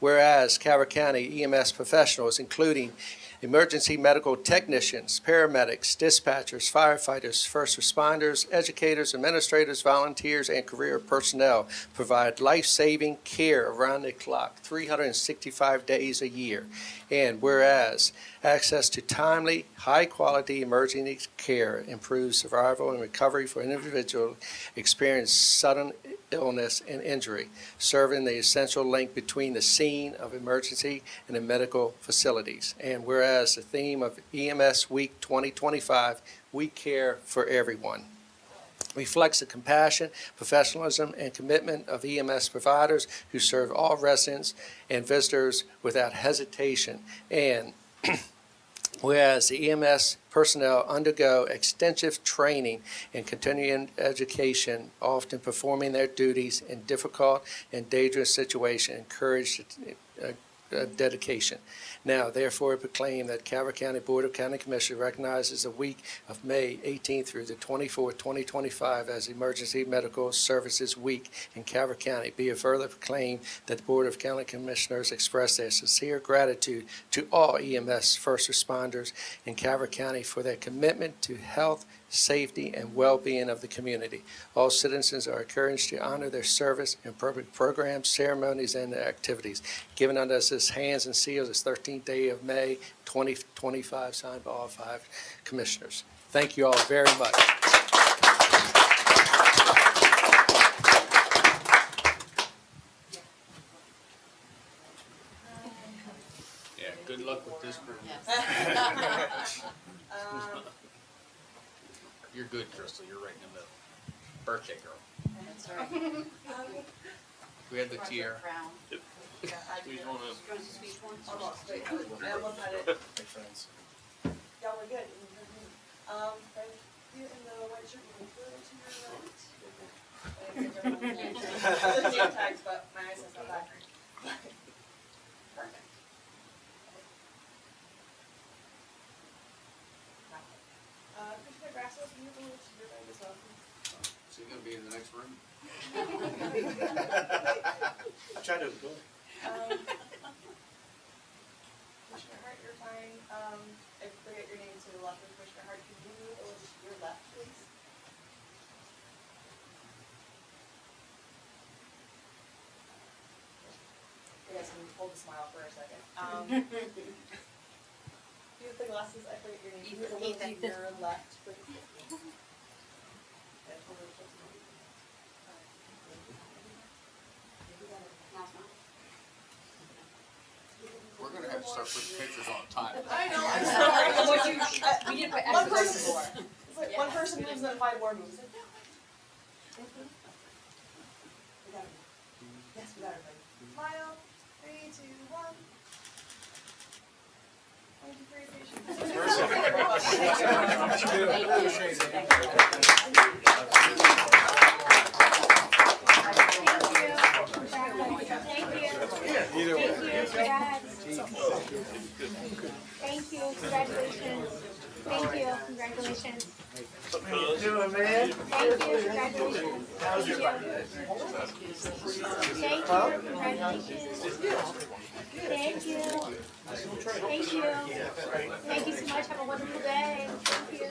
Whereas Calvert County EMS professionals, including emergency medical technicians, paramedics, dispatchers, firefighters, first responders, educators, administrators, volunteers, and career personnel provide life-saving care around the clock, 365 days a year. And whereas access to timely, high-quality emergency care improves survival and recovery for individuals experiencing sudden illness and injury, serving the essential link between the scene of emergency and the medical facilities. And whereas the theme of EMS Week 2025, We Care for Everyone, reflects the compassion, professionalism, and commitment of EMS providers who serve all residents and visitors without hesitation. And whereas the EMS personnel undergo extensive training and continuing education, often performing their duties in difficult and dangerous situations, encourage dedication. Now, therefore, proclaim that Calvert County Board of County Commissioners recognizes the week of May 18th through the 24th, 2025 as Emergency Medical Services Week in Calvert County. Be it further proclaimed that the Board of County Commissioners express their sincere gratitude to all EMS first responders in Calvert County for their commitment to health, safety, and well-being of the community. All citizens are encouraged to honor their service in public programs, ceremonies, and activities. Given unto us this hands and seals this 13th day of May 2025, signed by all 5 commissioners. Thank you all very much. Good luck with this group. You're good, Crystal. You're right in the middle. Birthday girl. That's right. We had the tiara. Squeeze one in. Y'all were good. Right here in the white shirt, you can go to your right. The name tags, but my eyes is not that. Perfect. Commissioner Grasso, can you go to your right as well? Is he gonna be in the next room? I tried to avoid. Commissioner Hart, you're fine. I forget your name to the left of Commissioner Hart. Can you move a little to your left, please? You guys can hold the smile for a second. You have the glasses, I forget your name. Can you move a little to your left, please? And hold it close to me. We're gonna have to start putting pictures on time. I know, I'm sorry. We did put One extras person, before. it's like one person moves and then 5 more moves. We got it. Yes, we got everybody. Smile. 3, 2, 1. Thank you for your Either way. Thank you, congratulations. Thank you, congratulations. How you doing, man? Thank you, congratulations. How's your Thank you, congratulations. Thank you. Thank you. Thank you so much, have a wonderful day. Thank you.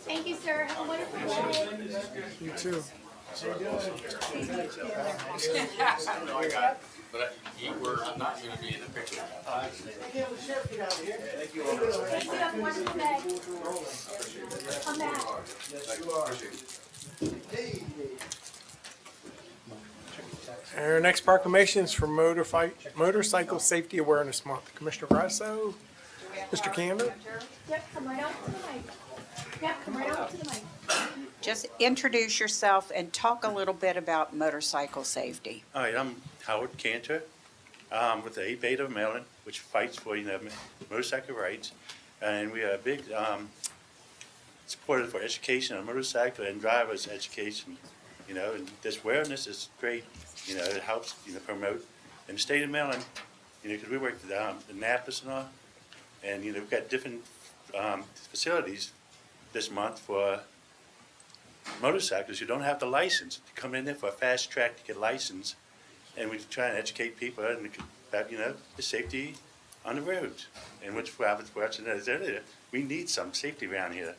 Thank you, sir, have a wonderful day. You too. But we're not gonna be in the picture. Thank you, have a wonderful day. Come back. Our next proclamation is for Motorcycle Safety Awareness Month. Commissioner Grasso, Mr. Cantor. Yep, come right out to the mic. Yep, come right out to the mic. Just introduce yourself and talk a little bit about motorcycle safety. All right, I'm Howard Cantor with the 8 Beta of Maryland, which fights for motorcycle rights, and we are a big supporter for education on motorcycle and drivers' education. And this awareness is great. It helps promote in the state of Maryland. Because we work with Annapolis and all, and we've got different facilities this month for motorcycles. You don't have the license to come in there for a fast track to get licensed. And we try and educate people about, the safety on the roads. And which I was watching earlier, we need some safety around here.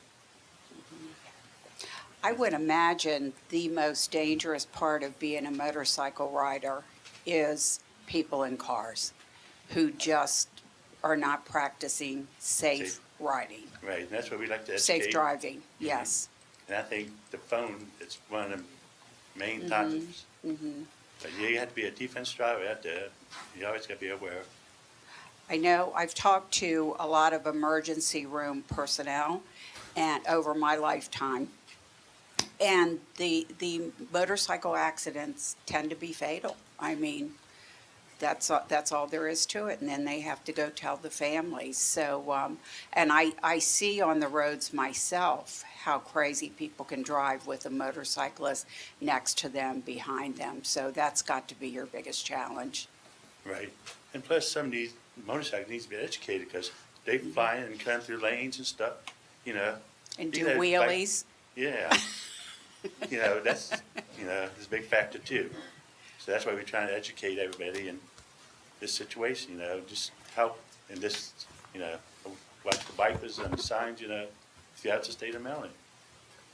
I would imagine the most dangerous part of being a motorcycle rider is people in cars who just are not practicing safe riding. Right, and that's what we like to educate. Safe driving, yes. And I think the phone is one of the main topics. But you have to be a defense driver out there. You always got to be aware. I know I've talked to a lot of emergency room personnel and over my lifetime, and the motorcycle accidents tend to be fatal. I mean, that's all there is to it, and then they have to go tell the families. So, and I see on the roads myself how crazy people can drive with a motorcyclist next to them, behind them. So that's got to be your biggest challenge. Right. And plus, some of these motorcycles need to be educated because they fly and come through lanes and stuff, And do wheelies. Yeah. That's, it's a big factor too. So that's why we're trying to educate everybody in this situation, just help in this, watch the bikers and the signs, throughout the state of Maryland.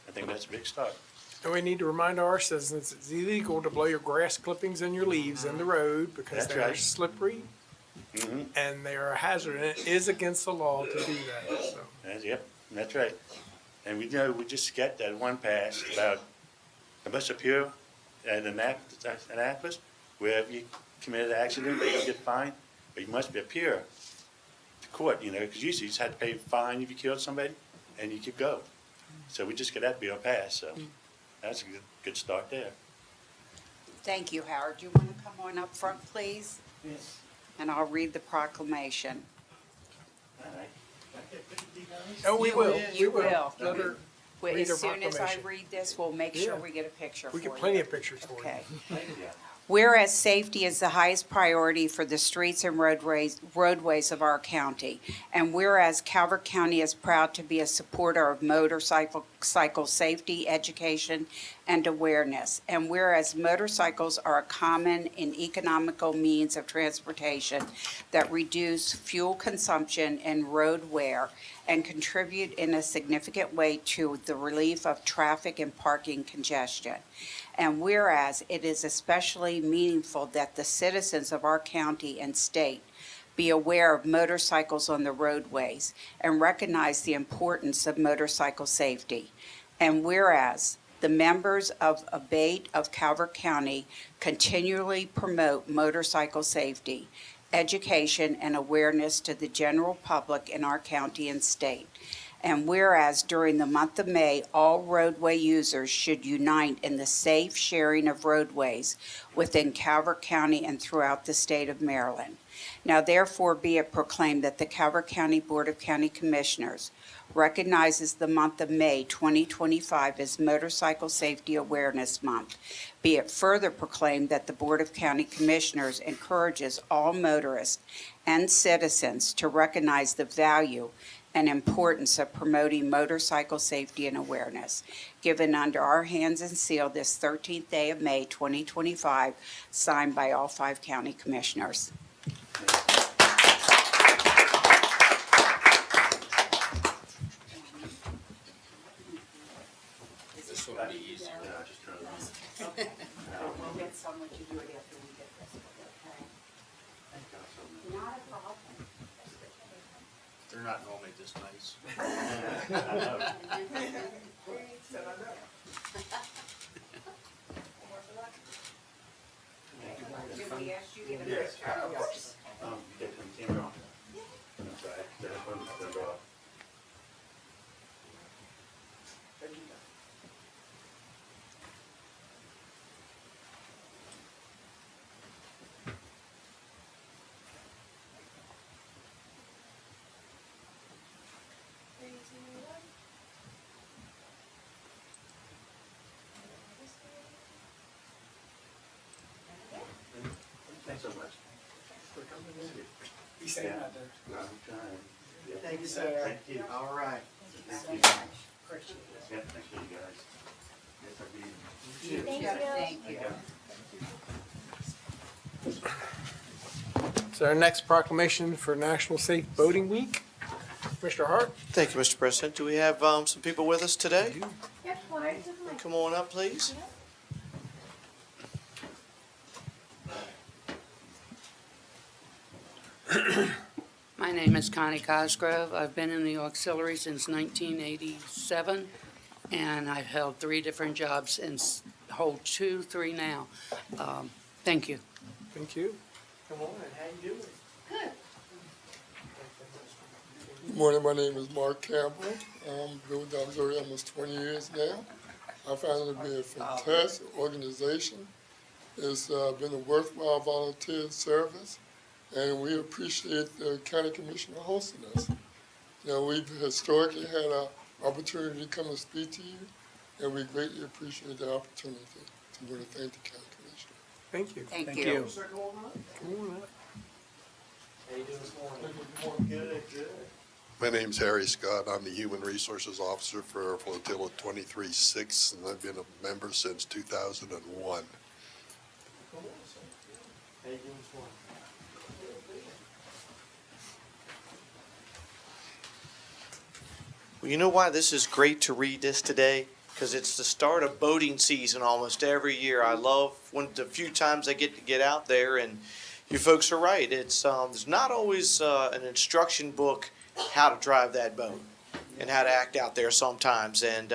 I think that's a big start. And we need to remind our citizens it's illegal to blow your grass clippings and your leaves in the road because That's they are right. slippery and they are a hazard, and it is against the law to do that, so. Yep, that's right. And we just got that one passed about the bus up here at Annapolis, where if you committed an accident, they can get fined but you must appear to court, because usually you just had to pay a fine if you killed somebody, and you could go. So we just got that bill passed, so that's a good start there. Thank you, Howard. You want to come on up front, please? Yes. And I'll read the proclamation. Oh, we will. You We will. Let her Well, read her as soon as I proclamation. read this, we'll make sure Yeah. we get a picture for We you. get plenty of pictures for you. Okay. Whereas safety is the highest priority for the streets and roadways of our county, and whereas Calvert County is proud to be a supporter of motorcycle safety, education, and awareness, and whereas motorcycles are a common and economical means of transportation that reduce fuel consumption and road wear and contribute in a significant way to the relief of traffic and parking congestion. And whereas it is especially meaningful that the citizens of our county and state be aware of motorcycles on the roadways and recognize the importance of motorcycle safety. And whereas the members of ABATE of Calvert County continually promote motorcycle safety, education, and awareness to the general public in our county and state. And whereas during the month of May, all roadway users should unite in the safe sharing of roadways within Calvert County and throughout the state of Maryland. Now therefore be it proclaimed that the Calvert County Board of County Commissioners recognizes the month of May 2025 as Motorcycle Safety Awareness Month. Be it further proclaimed that the Board of County Commissioners encourages all motorists and citizens to recognize the value and importance of promoting motorcycle safety and awareness. Given under our hands and sealed this 13th day of May 2025, signed by all 5 county commissioners. This will be easier. We'll get someone to do it after we get this one, okay? Not a problem. They're not normally this nice. Did we ask you to get a picture? Yes. Thanks so much. Be safe out there. I'm trying. Thank you, sir. Thank you. All right. Thank you. Appreciate Yeah, thanks for you guys. Yes, I'll be. Thank you. Thank you. So our next proclamation for National Safe Boating Week. Mr. Hart? Thank you, Mr. President. Do we have some people with us today? Yep, one right to the left. Come on up, please. My name is Connie Cosgrove. I've been in the auxiliary since 1987, and I've held 3 different jobs and hold 3 now. Thank you. Thank you. Come on, how you doing? Good. Good morning, my name is Mark Campbell. I've been with the auxiliary almost 20 years now. I found it to be a fantastic organization. It's been a worthwhile volunteer service, and we appreciate the county commissioner hosting us. You know, we've historically had an opportunity to come and speak to you, and we greatly appreciate the opportunity. So we want to thank the county commissioner. Thank you. Thank you. Come on up. How you doing this morning? Good, good. My name's Harry Scott. I'm the Human Resources Officer for Flotilla 23-6, and I've been a member since 2001. How you doing this morning? Well, you know why this is great to read this today? Because it's the start of boating season almost every year. I love when the few times I get out there, and you folks are right. It's there's not always an instruction book how to drive that boat and how to act out there sometimes. And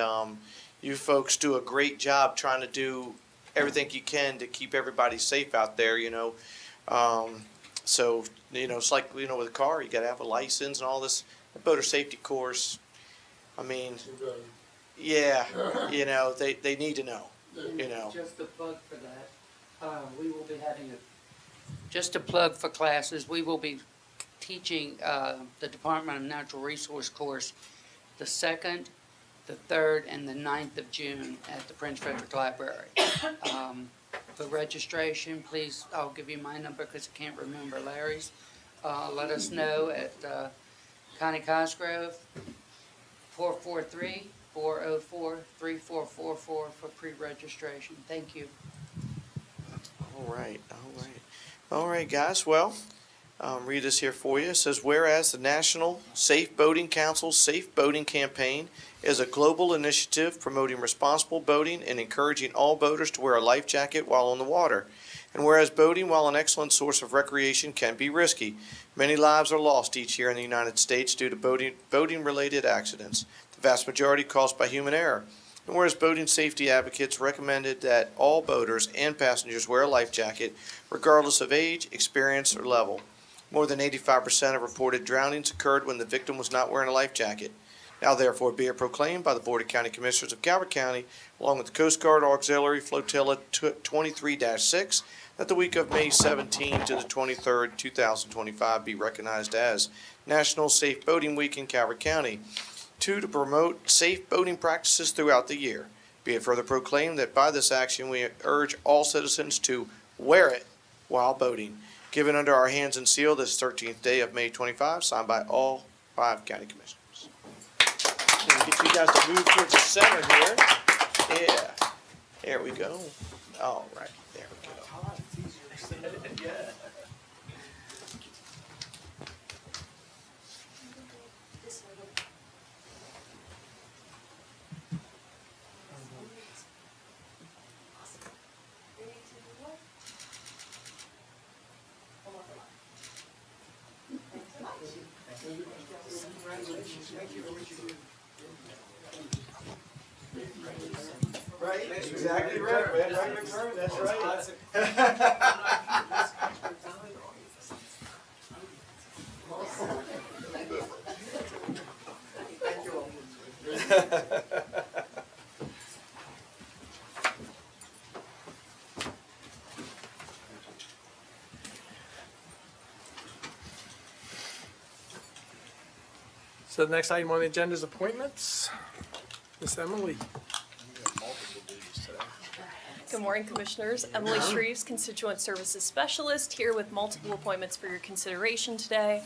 you folks do a great job trying to do everything you can to keep everybody safe out there. You know, So, it's like, with a car, you gotta have a license and all this, the boater safety course. I mean, yeah, they need to know, Just a plug for that, we will be having just a plug for classes, we will be teaching the Department of Natural Resource course the 2nd, the 3rd, and the 9th of June at the Prince Frederick Library. For registration, please, I'll give you my number because I can't remember Larry's. Let us know at Connie Cosgrove, 443-404-3444 for pre-registration. Thank you. All right, guys, well, read this here for you. It says, whereas the National Safe Boating Council's Safe Boating Campaign is a global initiative promoting responsible boating and encouraging all boaters to wear a life jacket while on the water. And whereas boating, while an excellent source of recreation, can be risky, many lives are lost each year in the United States due to boating-related accidents, the vast majority caused by human error. And whereas boating safety advocates recommended that all boaters and passengers wear a life jacket, regardless of age, experience, or level. More than 85% of reported drownings occurred when the victim was not wearing a life jacket. Now therefore be it proclaimed by the Board of County Commissioners of Calvert County, along with the Coast Guard Auxiliary Flotilla 23-6, that the week of May 17 to the 23rd, 2025 be recognized as National Safe Boating Week in Calvert County. 2, to promote safe boating practices throughout the year. Be it further proclaimed that by this action we urge all citizens to wear it while boating. Given under our hands and sealed this 13th day of May 25, signed by all 5 county commissioners. Get you guys to move towards the center here. Yeah. There we go. All right. There we go. Right, that's exactly right, man. Right, that's right. So the next item on the agenda is appointments. Miss Emily. Good morning, Commissioners. Emily Shreves, Constituent Services Specialist, here with multiple appointments for your consideration today.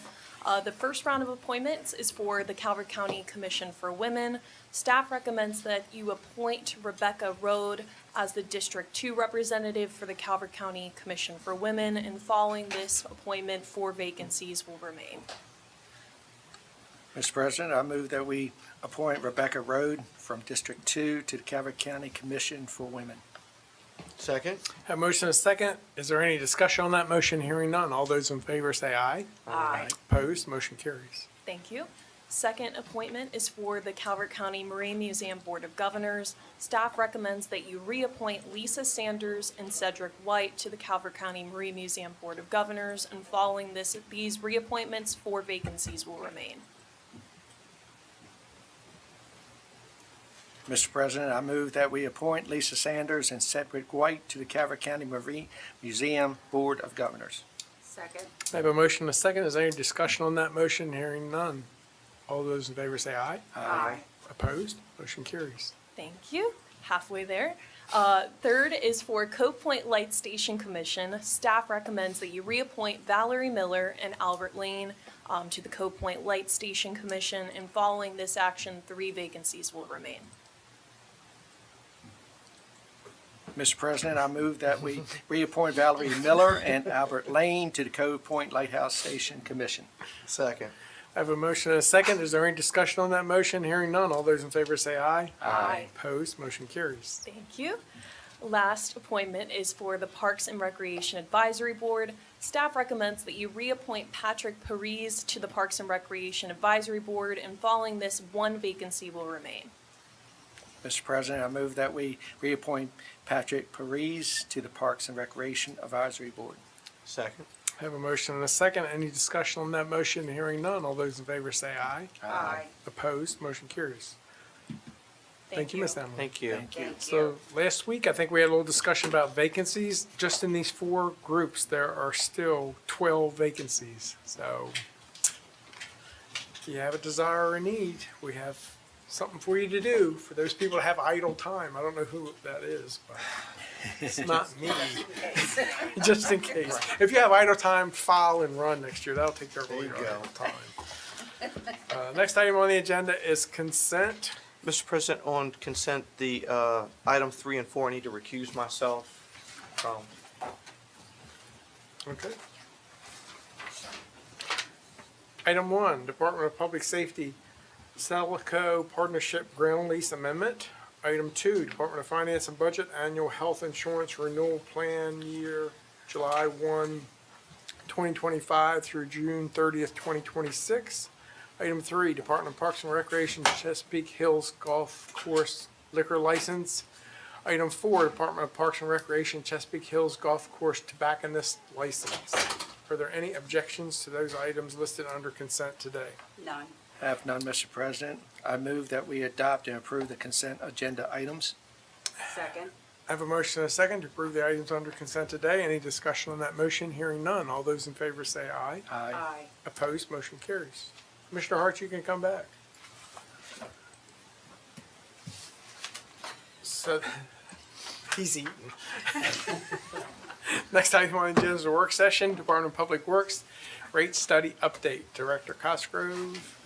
The first round of appointments is for the Calvert County Commission for Women. Staff recommends that you appoint Rebecca Rode as the District 2 representative for the Calvert County Commission for Women, and following this appointment, 4 vacancies will remain. Mr. President, I move that we appoint Rebecca Rode from District 2 to the Calvert County Commission for Women. Second. Have a motion and a second. Is there any discussion on that motion? Hearing none. All those in favor say aye. Aye. Opposed? Motion carries. Thank you. Second appointment is for the Calvert County Marine Museum Board of Governors. Staff recommends that you reappoint Lisa Sanders and Cedric White to the Calvert County Marine Museum Board of Governors, and following these reappointments, 4 vacancies will remain. Mr. President, I move that we appoint Lisa Sanders and Cedric White to the Calvert County Marine Museum Board of Governors. Second. I have a motion and a second. Is there any discussion on that motion? Hearing none. All those in favor say aye. Aye. Opposed? Motion carries. Thank you. Halfway there. Third is for Cove Point Light Station Commission. Staff recommends that you reappoint Valerie Miller and Albert Lane to the Cove Point Light Station Commission, and following this action, 3 vacancies will remain. Mr. President, I move that we reappoint Valerie Miller and Albert Lane to the Cove Point Lighthouse Station Commission. Second. I have a motion and a second. Is there any discussion on that motion? Hearing none. All those in favor say aye. Aye. Opposed? Motion carries. Thank you. Last appointment is for the Parks and Recreation Advisory Board. Staff recommends that you reappoint Patrick Parise to the Parks and Recreation Advisory Board, and following this, 1 vacancy will remain. Mr. President, I move that we reappoint Patrick Parise to the Parks and Recreation Advisory Board. Second. Have a motion and a second. Any discussion on that motion? Hearing none. All those in favor say aye. Aye. Opposed? Motion carries. Thank you, Ms. Emily. Thank you. So last week, I think we had a little discussion about vacancies. Just in these 4 groups, there are still 12 vacancies. So if you have a desire or a need, we have something for you to do for those people that have idle time. I don't know who that is, but it's not me. Just in case. If you have idle time, file and run next year. That'll take care of all your idle time. Next item on the agenda is consent. Mr. President, on consent, the item 3 and 4, I need to recuse myself from. Okay. Item 1, Department of Public Safety, Celico Partnership Ground Lease Amendment. Item 2, Department of Finance and Budget Annual Health Insurance Renewal Plan Year July 1, 2025 through June 30th, 2026. Item 3, Department of Parks and Recreation Chesapeake Hills Golf Course Liquor License. Item 4, Department of Parks and Recreation Chesapeake Hills Golf Course Tobacconist License. Are there any objections to those items listed under consent today? None. I have none, Mr. President. I move that we adopt and approve the consent agenda items. Second. I have a motion and a second to approve the items under consent today. Any discussion on that motion? Hearing none. All those in favor say aye. Aye. Opposed? Motion carries. Commissioner Hart, you can come back. So, he's eating. Next item on the agenda is a work session, Department of Public Works, rate study update. Director Cosgrove.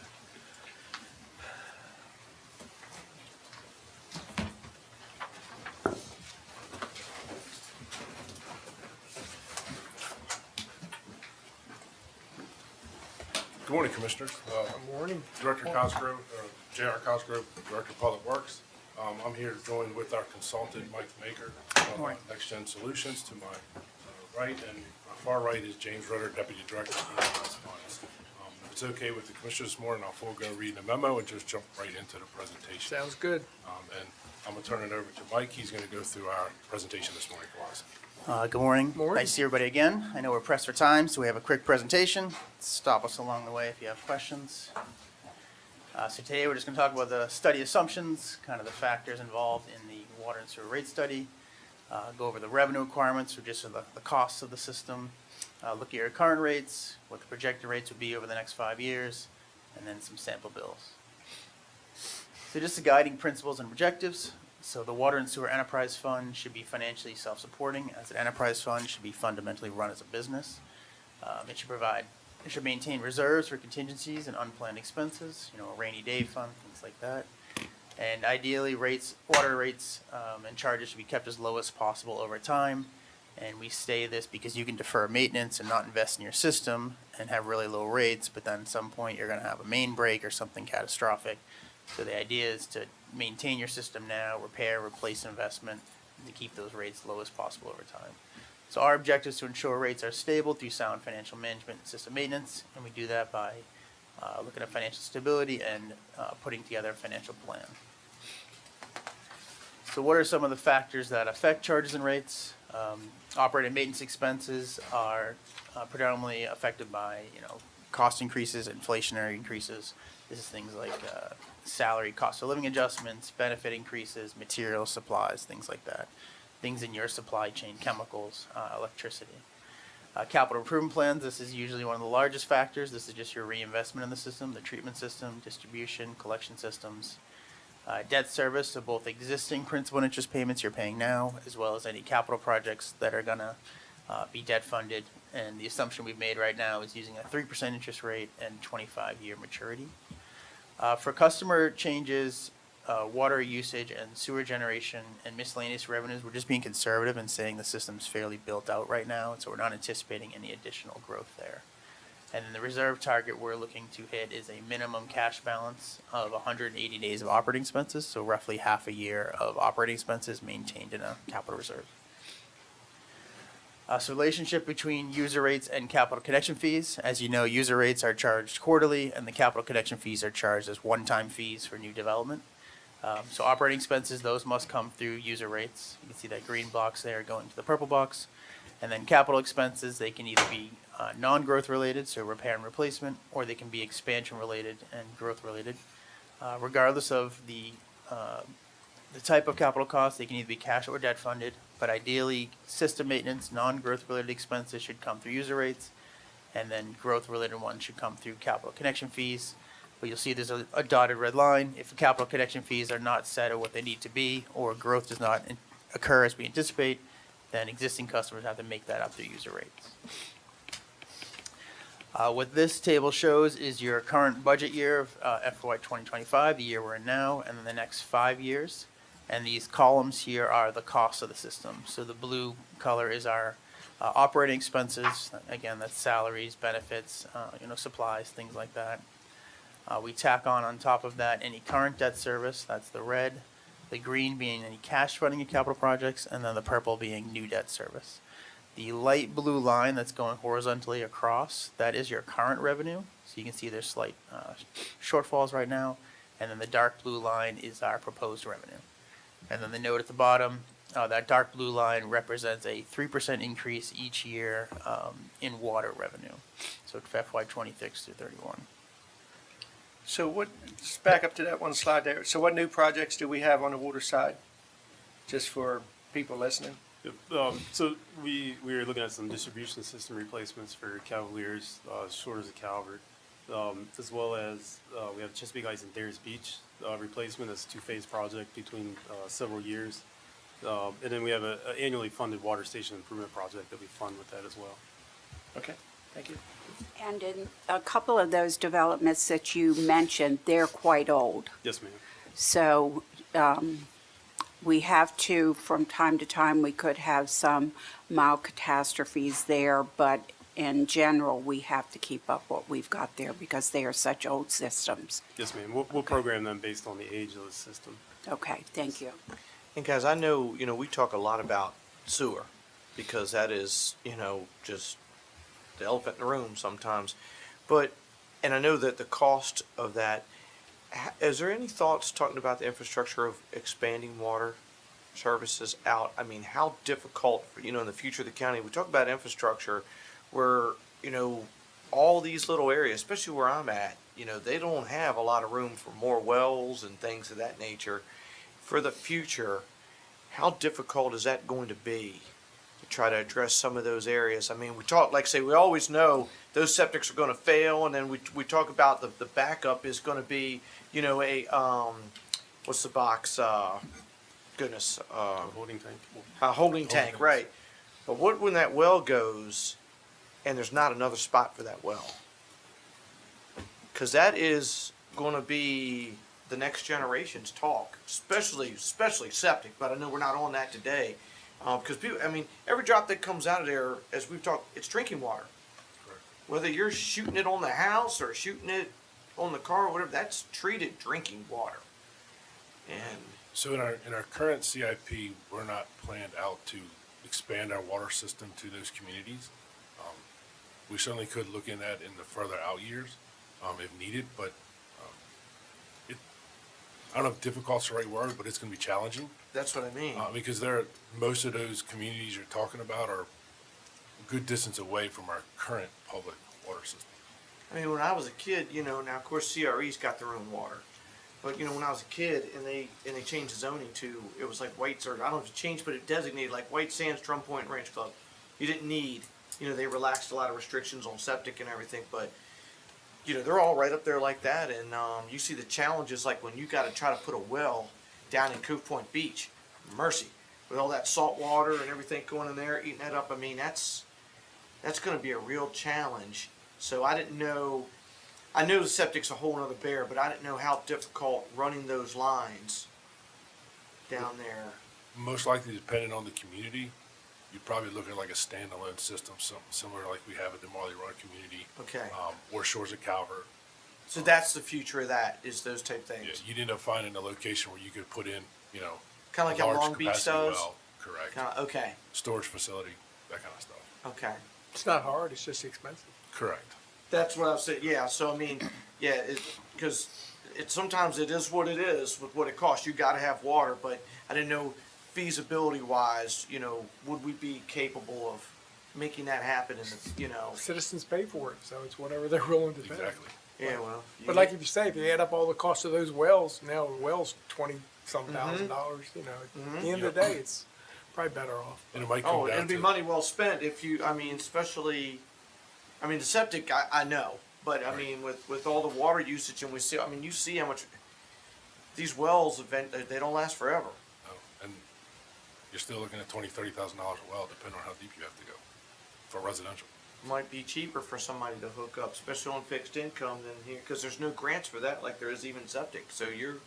Good morning, Commissioners. Good morning. Director Cosgrove, J.R. Cosgrove, Director of Public Works. I'm here to join with our consultant, Mike Maker, of Next Gen Solutions. To my right and my far right is James Rutter, Deputy Director of Enterprise Funds. If it's okay with the Commissioners this morning, I'll forego reading the memo and just jump right into the presentation. Sounds good. And I'm going to turn it over to Mike. He's going to go through our presentation this morning for us. Good morning. Morning. Nice to see everybody again. I know we're pressed for time, so we have a quick presentation. Stop us along the way if you have questions. So today we're just going to talk about the study assumptions, kind of the factors involved in the water and sewer rate study, go over the revenue requirements, or just the costs of the system, look at your current rates, what the projected rates would be over the next 5 years, and then some sample bills. So just the guiding principles and objectives. So the Water and Sewer Enterprise Fund should be financially self-supporting, as an enterprise fund should be fundamentally run as a business. It should maintain reserves for contingencies and unplanned expenses, a rainy day fund, things like that. And ideally, water rates and charges should be kept as low as possible over time. And we say this because you can defer maintenance and not invest in your system and have really low rates, but then at some point you're going to have a main break or something catastrophic. So the idea is to maintain your system now, repair, replace investment, and to keep those rates low as possible over time. So our objective is to ensure rates are stable through sound financial management and system maintenance, and we do that by looking at financial stability and putting together a financial plan. So what are some of the factors that affect charges and rates? Operating maintenance expenses are predominantly affected by, cost increases, inflationary increases. This is things like salary, cost of living adjustments, benefit increases, material supplies, things like that. Things in your supply chain, chemicals, electricity. Capital improvement plans, this is usually one of the largest factors. This is just your reinvestment in the system, the treatment system, distribution, collection systems. Debt service, so both existing principal and interest payments you're paying now, as well as any capital projects that are going to be debt funded. And the assumption we've made right now is using a 3% interest rate and 25-year maturity. For customer changes, water usage and sewer generation and miscellaneous revenues, we're just being conservative and saying the system's fairly built out right now, and so we're not anticipating any additional growth there. And then the reserve target we're looking to hit is a minimum cash balance of 180 days of operating expenses, so roughly half a year of operating expenses maintained in a capital reserve. So relationship between user rates and capital connection fees. As you know, user rates are charged quarterly, and the capital connection fees are charged as one-time fees for new development. So operating expenses, those must come through user rates. You can see that green box there going to the purple box. And then capital expenses, they can either be non-growth related, so repair and replacement, or they can be expansion related and growth related. Regardless of the type of capital cost, they can either be cash or debt funded, but ideally, system maintenance, non-growth related expenses should come through user rates, and then growth related ones should come through capital connection fees. But you'll see there's a dotted red line. If the capital connection fees are not set at what they need to be, or growth does not occur as we anticipate, then existing customers have to make that up through user rates. What this table shows is your current budget year of FY 2025, the year we're in now, and then the next 5 years. And these columns here are the costs of the system. So the blue color is our operating expenses. Again, that's salaries, benefits, supplies, things like that. We tack on top of that any current debt service, that's the red, the green being any cash funding of capital projects, and then the purple being new debt service. The light blue line that's going horizontally across, that is your current revenue. So you can see there's slight shortfalls right now. And then the dark blue line is our proposed revenue. And then the note at the bottom, that dark blue line represents a 3% increase each year in water revenue. So for FY 26 through 31. So just back up to that one slide there. So what new projects do we have on the water side? Just for people listening? So we are looking at some distribution system replacements for Cavaliers, Shores of Calvert, as well as we have Chesapeake Heights and Dares Beach replacement. That's a two-phase project between several years. And then we have an annually funded water station improvement project that we fund with that as well. Okay, thank you. And in a couple of those developments that you mentioned, they're quite old. Yes, ma'am. So we have to, from time to time, we could have some mild catastrophes there, but in general, we have to keep up what we've got there because they are such old systems. Yes, ma'am. We'll program them based on the age of the system. Okay, thank you. And guys, I know, we talk a lot about sewer because that is, just the elephant in the room sometimes. And I know that the cost of that, is there any thoughts talking about the infrastructure of expanding water services out? I mean, how difficult, in the future of the county, we talk about infrastructure where, all these little areas, especially where I'm at, they don't have a lot of room for more wells and things of that nature. For the future, how difficult is that going to be to try to address some of those areas? I mean, we always know those septics are going to fail, and then we talk about the backup is going to be, what's the box? Holding tank. A holding tank, right. But what when that well goes and there's not another spot for that well? Because that is going to be the next generation's talk, especially septic, but I know we're not on that today. Because people, every drop that comes out of there, as we've talked, it's drinking water. Correct. Whether you're shooting it on the house or shooting it on the car or whatever, that's treated drinking water. And So in our current CIP, we're not planned out to expand our water system to those communities. We certainly could look in that in the further out years, if needed, but I don't know if difficult's the right word, but it's gonna be challenging. that's what I mean. Because most of those communities you're talking about are a good distance away from our current public water system. When I was a kid, now of course CRE's got their own water. But when I was a kid and they changed the zoning to, it was like White, or I don't know if it changed, but it designated like White Sands, Drum Point, and Ranch Club. You didn't need, they relaxed a lot of restrictions on septic and everything, but they're all right up there like that. And you see the challenges like when you got to try to put a well down in Cove Point Beach, mercy, with all that salt water and everything going in there, eating that up. That's going to be a real challenge. So I didn't know. I know the septic's a whole other bear, but I didn't know how difficult running those lines down there. Most likely, depending on the community, you'd probably look at like a standalone system, something similar like we have at the Marley Run community. Okay. Or Shores of Calvert. So that's the future of that, is those type Yeah, things. you'd end up finding a location where you could put in, Kind of like how large Long Beach capacity does? well. Correct. Okay, Storage facility, that kind of stuff. okay. It's not hard, it's just expensive. Correct. That's what I was saying, yeah, so because sometimes it is what it is with what it costs. You gotta have water, but I didn't know feasibility wise, would we be capable making that happen and, Citizens pay for it, so it's whatever they're willing to pay. Exactly. yeah, well. But like you say, if you add up all the costs of those wells, now the well's $20-some thousand, you know, at the end of the day, it's probably better off. And it might come Oh, down it'd be to, money well spent if you, especially, the septic, I know, but with all the water usage and we see, you see how much, these wells, they don't last forever. and you're still looking at $20,000-$30,000 a well, depending on how deep you have to go for residential. Might be cheaper for somebody to hook up, especially on fixed income than here, because there's no grants for that like there is even septic, so you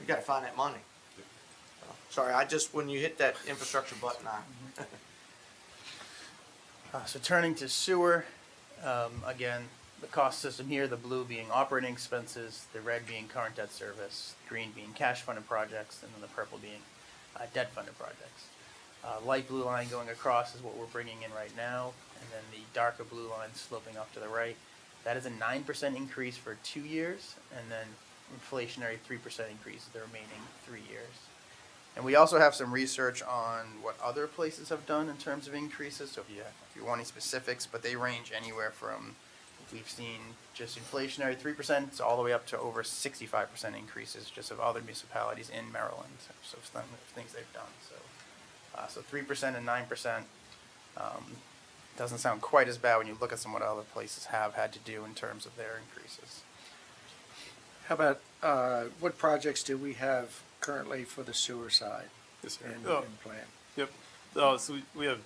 gotta find that money. Sorry, when you hit that infrastructure button, So turning to sewer, again, the cost system here, the blue being operating expenses, the red being current debt service, green being cash funded projects, and then the purple being debt funded projects. Light blue line going across is what we're bringing in right now, and then the darker blue line sloping up to the right. That is a 9% increase for 2 years, and then inflationary 3% increase the remaining 3 years. And we also have some research on what other places have done in terms of increases, so if you want any specifics, but they range anywhere from, we've seen just inflationary 3% all the way up to over 65% increases just of other municipalities in Maryland, so some things they've done. So 3% and 9% doesn't sound quite as bad when you look at some what other places have had to do in terms of their increases. How about, what projects do we have currently for the sewer side? Yes, sir. in plan? Yep. So we have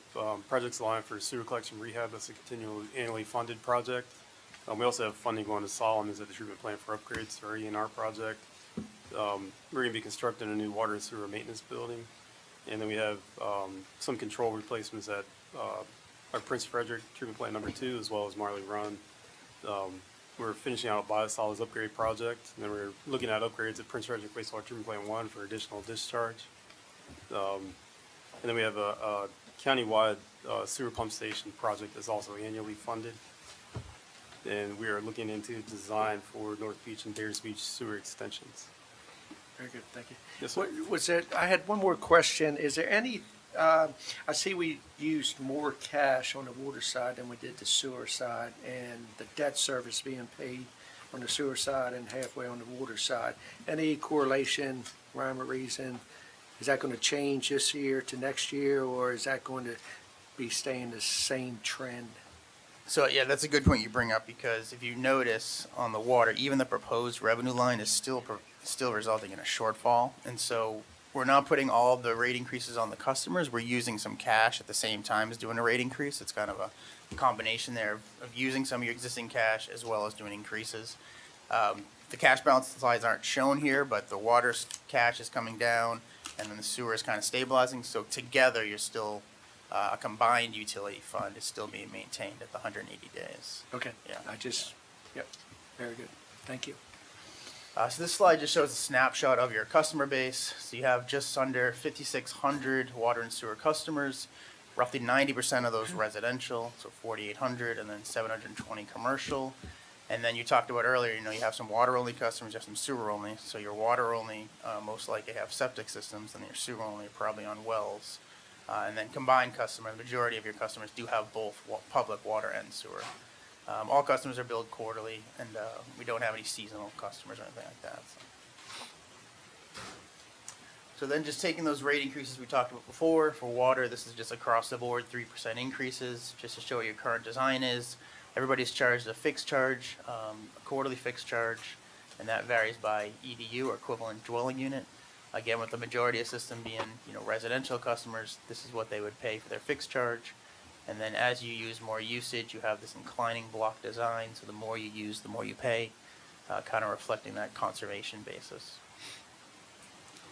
projects aligned for sewer collection rehab. That's a continual annually funded project. We also have funding going to Solomons at the treatment plant for upgrades to our E&R project. We're going to be constructing a new water and sewer maintenance building. And then we have some control replacements at our Prince Frederick treatment plant number 2, as well as Marley Run. We're finishing out a biosolids upgrade project, and then we're looking at upgrades at Prince Frederick wastewater treatment plant 1 for additional discharge. And then we have a countywide sewer pump station project that's also annually funded. And we are looking into design for North Beach and Bears Beach sewer extensions. Very good, thank you. Yes, sir. Was there, I had one more question. Is there any, I see we used more cash on the water side than we did the sewer side, and the debt service being paid on the sewer side and halfway on the water side. Any correlation, rhyme or reason? Is that going to change this year to next year, or is that going to be staying the same trend? So yeah, that's a good point you bring up, because if you notice on the water, even the proposed revenue line is still resulting in a shortfall. And so we're not putting all of the rate increases on the customers. We're using some cash at the same time as doing a rate increase. It's kind of a combination there of using some of your existing cash as well as doing increases. The cash balance slides aren't shown here, but the water's cash is coming down and then the sewer is kind of stabilizing. So together, you're still, a combined utility fund is still being maintained at the 180 days. Okay. Yeah. Yep, very good. Thank you. So this slide just shows a snapshot of your customer base. So you have just under 5,600 water and sewer customers, roughly 90% of those residential, so 4,800, and then 720 commercial. And then you talked about earlier, you have some water-only customers, you have some sewer-only. So your water-only most likely have septic systems, and your sewer-only are probably on wells. And then combined customer, the majority of your customers do have both public water and sewer. All customers are billed quarterly, and we don't have any seasonal customers or anything like that. So then just taking those rate increases we talked about before, for water, this is just across the board, 3% increases, just to show what your current design is. Everybody's charged a fixed charge, a quarterly fixed charge, and that varies by EDU or equivalent dwelling unit. Again, with the majority of the system being, residential customers, this is what they would pay for their fixed charge. And then as you use more usage, you have this inclining block design, so the more you use, the more you pay, kind of reflecting that conservation basis.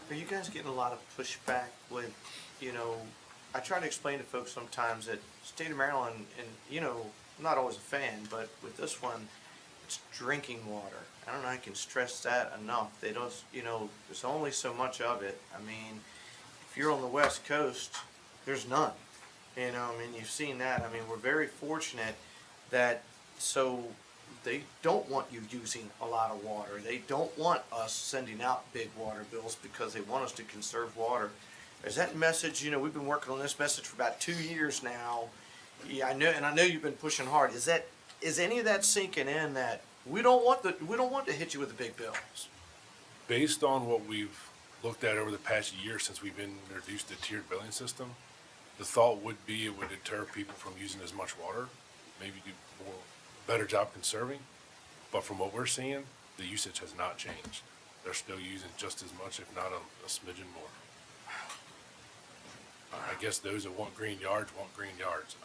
Are you guys getting a lot of pushback with, I try to explain to folks sometimes that state of Maryland, and, I'm not always a fan, but with this one, it's drinking water. I don't know, I can stress that enough. They don't, there's only so much of it. I mean, if you're on the West Coast, there's none. You've seen that. We're very fortunate that, so they don't want you using a lot of water. They don't want us sending out big water bills because they want us to conserve water. There's that message, we've been working on this message for about 2 years now, Yeah, I know you've been pushing hard. Is any of that sinking in that we don't want to hit you with the big bills? Based on what we've looked at over the past year since we've introduced the tiered billing system, the thought would be it would deter people from using as much water, maybe do better job conserving. But from what we're seeing, the usage has not changed. They're still using just as much, if not a smidgen more. I guess those that want green yards want green yards.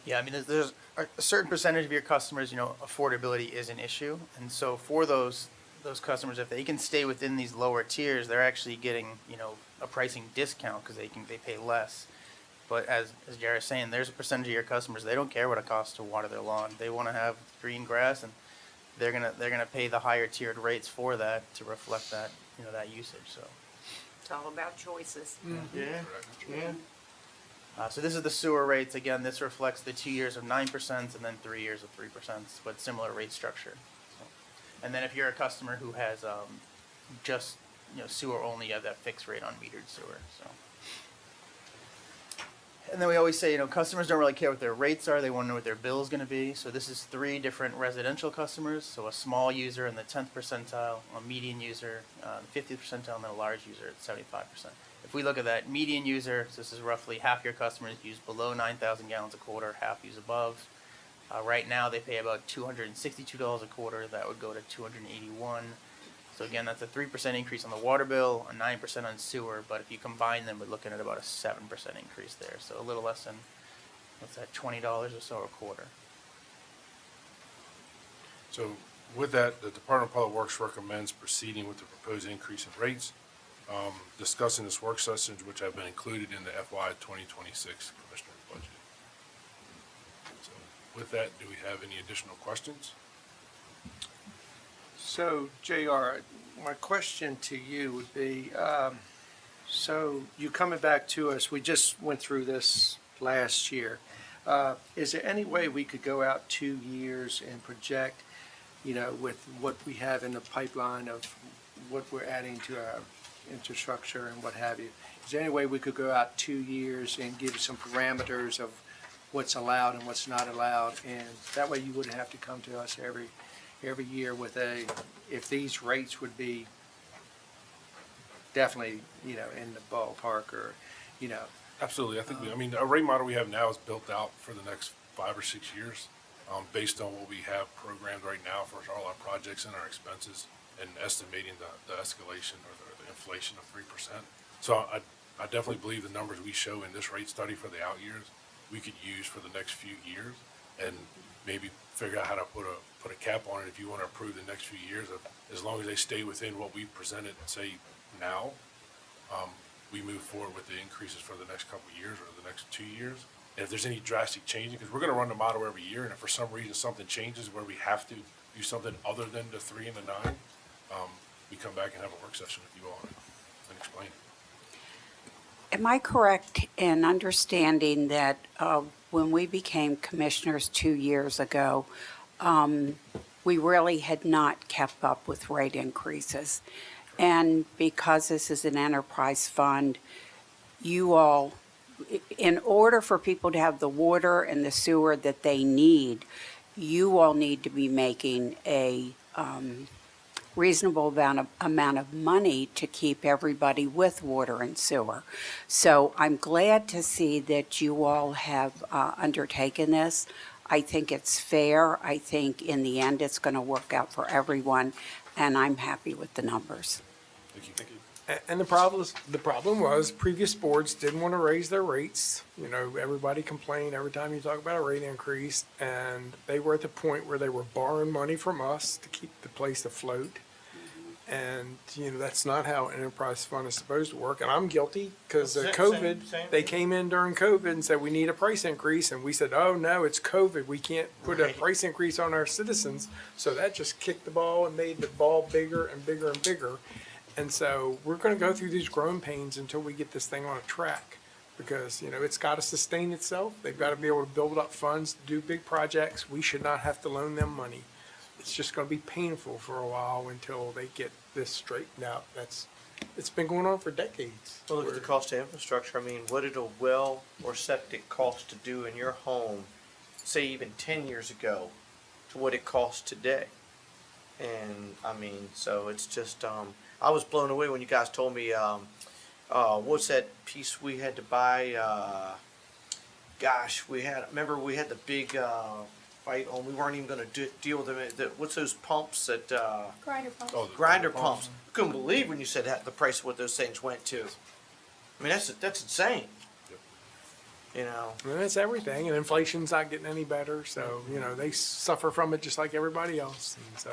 Yeah, I mean, there's a certain percentage of your customers, affordability is an issue. And so for those customers, if they can stay within these lower tiers, they're actually getting, a pricing discount because they pay less. But as Jared's saying, there's a percentage of your customers, they don't care what it costs to water their lawn. They want to have green grass, and they're gonna pay the higher tiered rates for that to reflect that, that usage, so. It's all about choices. Yeah. So this is the sewer rates. Again, this reflects the 2 years of 9% and then 3 years of 3%, but similar rate structure. So, and then if you're a customer who has just sewer only, you have that fixed rate on metered sewer. So. And then we always say, customers don't really care what their rates are. They want to know what their bill is going to be. So this is 3 different residential customers. So a small user in the 10th percentile, a median user, the 50th percentile, and then a large user at 75%. If we look at that median user, so this is roughly half your customers use below 9,000 gallons a quarter, half use above. Right now, they pay about $262 a quarter. That would go to $281. So again, that's a 3% increase on the water bill, a 9% on sewer. But if you combine them, we're looking at about a 7% increase there. So a little less than, what's that, $20 or so a quarter. So with that, the Department of Public Works recommends proceeding with the proposed increase in rates, discussing this work sessions which have been included in the FY 2026 Commissioner's budget. So with that, do we have any additional questions? So, JR, my question to you would be, so you coming back to us, we just went through this last year. Is there any way we could go out 2 years and project, with what we have in the pipeline of what we're adding to our infrastructure and what have you? Is there any way we could go out 2 years and give some parameters of what's allowed and what's not allowed? And that way you wouldn't have to come to us every year with if these rates would be definitely, in the ballpark or, Absolutely. I think, our rate model we have now is built out for the next 5 or 6 years, based on what we have programmed right now for all our projects and our expenses and estimating the escalation or the inflation of 3%. So I definitely believe the numbers we show in this rate study for the out years, we could use for the next few years and maybe figure out how to put a cap on it if you want to approve the next few years, as long as they stay within what we presented, say, now. We move forward with the increases for the next couple of years or the next 2 years. And if there's any drastic change, because we're going to run the model every year, and if for some reason something changes where we have to do something other than the 3 and the 9, we come back and have a work session with you all and explain it. Am I correct in understanding that when we became commissioners 2 years ago, we really had not kept up with rate increases? And because this is an enterprise fund, you all, in order for people to have the water and the sewer that they need, you all need to be making a reasonable amount of money to keep everybody with water and sewer. So I'm glad to see that you all have undertaken this. I think it's fair. I think in the end it's going to work out for everyone, and I'm happy with the numbers. Thank you. Thank you. And the problem was previous boards didn't want to raise their rates. Everybody complained every time you talk about a rate increase, and they were at the point where they were borrowing money from us to keep the place afloat. And, that's not how an enterprise fund is supposed to work. And I'm guilty because of COVID, they came in during COVID and said, we need a price increase. And we said, oh, no, it's COVID. We can't put a price increase on our citizens. So that just kicked the ball and made the ball bigger and bigger and bigger. And so we're going to go through these growing pains until we get this thing on a track, because, it's got to sustain itself. They've got to be able to build up funds to do big projects. We should not have to loan them money. It's just going to be painful for a while until they get this straightened out. That's it's been going on for decades. Well, look at the cost of infrastructure. I mean, what did a well or septic cost to do in your home, say even 10 years ago, to what it costs today? And I mean, so it's just, I was blown away when you guys told me, what's that piece we had to buy? Remember we had the big fight on, we weren't even going to deal with them. What's those pumps that, Grinder pump. Oh, the grinder pumps? Couldn't believe when you said that, the price of what those things went to. I mean, that's insane. You know, And it's everything, and inflation's not getting any better, so, they suffer from it just like everybody else. And so,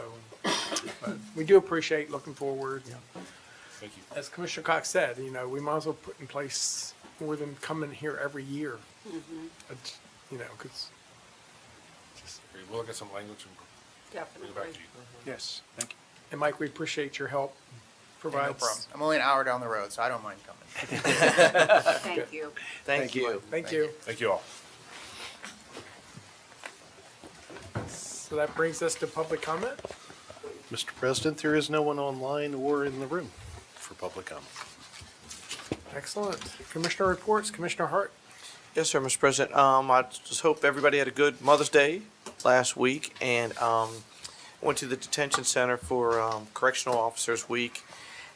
but we do appreciate looking forward. Thank you. As Commissioner Cox said, we might as well put in place more than coming here every year. It's, because. We'll look at some language and bring it back to you. Yes, thank you. And Mike, we appreciate your help. No Provides. problem. I'm only an hour down the road, so I don't mind coming. Thank you. thank you. Thank you. Thank you all. So that brings us to public comment. Mr. President, there is no one online or in the room for public comment. Excellent. Commissioner reports, Commissioner Hart. Yes, sir, Mr. President. I just hope everybody had a good Mother's Day last week, and went to the detention center for Correctional Officers Week.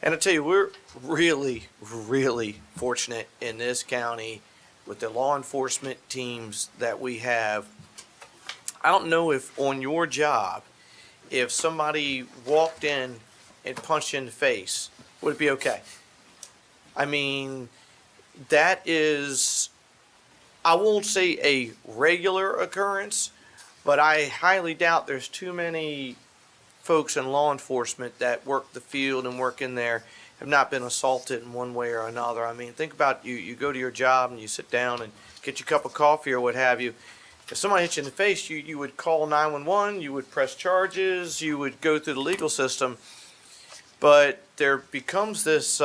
And I tell you, we're really, really fortunate in this county with the law enforcement teams that we have. I don't know if on your job, if somebody walked in and punched you in the face, would it be okay? I mean, that is, I won't say a regular occurrence, but I highly doubt there's too many folks in law enforcement that work the field and work in there have not been assaulted in one way or another. I mean, think about you go to your job and you sit down and get your cup of coffee or what have you. If somebody hits you in the face, you would call 911, you would press charges, you would go through the legal system. But there becomes this,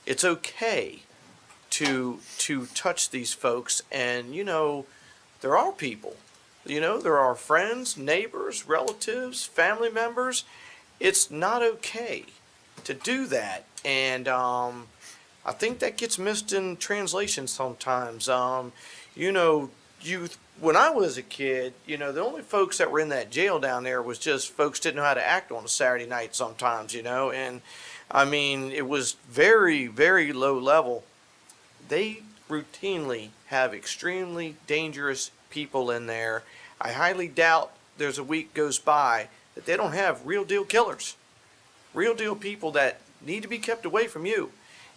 it's okay to touch these folks, and there are people. There are friends, neighbors, relatives, family members. It's not okay to do that. And I think that gets missed in translation sometimes. When I was a kid, the only folks that were in that jail down there was just folks didn't know how to act on a Saturday night sometimes, and I mean, it was very, very low level. They routinely have extremely dangerous people in there. I highly doubt there's a week goes by that they don't have real deal killers, real deal people that need to be kept away from you.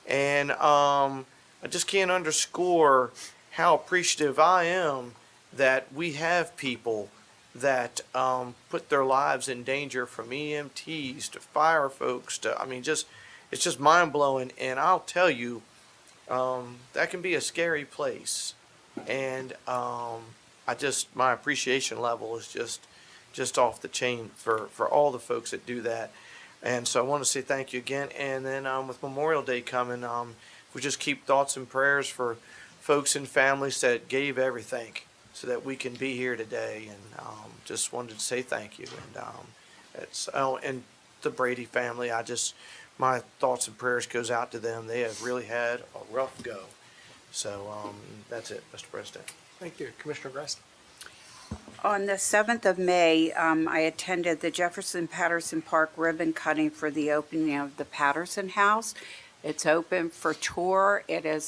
And I just can't underscore how appreciative I am that we have people that put their lives in danger, from EMTs to fire folks to, it's just mind blowing. And I'll tell you, that can be a scary place. And my appreciation level is just off the chain for all the folks that do that. And so I want to say thank you again. And then with Memorial Day coming, we just keep thoughts and prayers for folks and families that gave everything so that we can be here today. And just wanted to say thank you. And and the Brady family, my thoughts and prayers goes out to them. They have really had a rough go. So that's it, Mr. President. Thank you. Commissioner Grest. On the 7th of May, I attended the Jefferson Patterson Park ribbon cutting for the opening of the Patterson House. It's open for tour. It's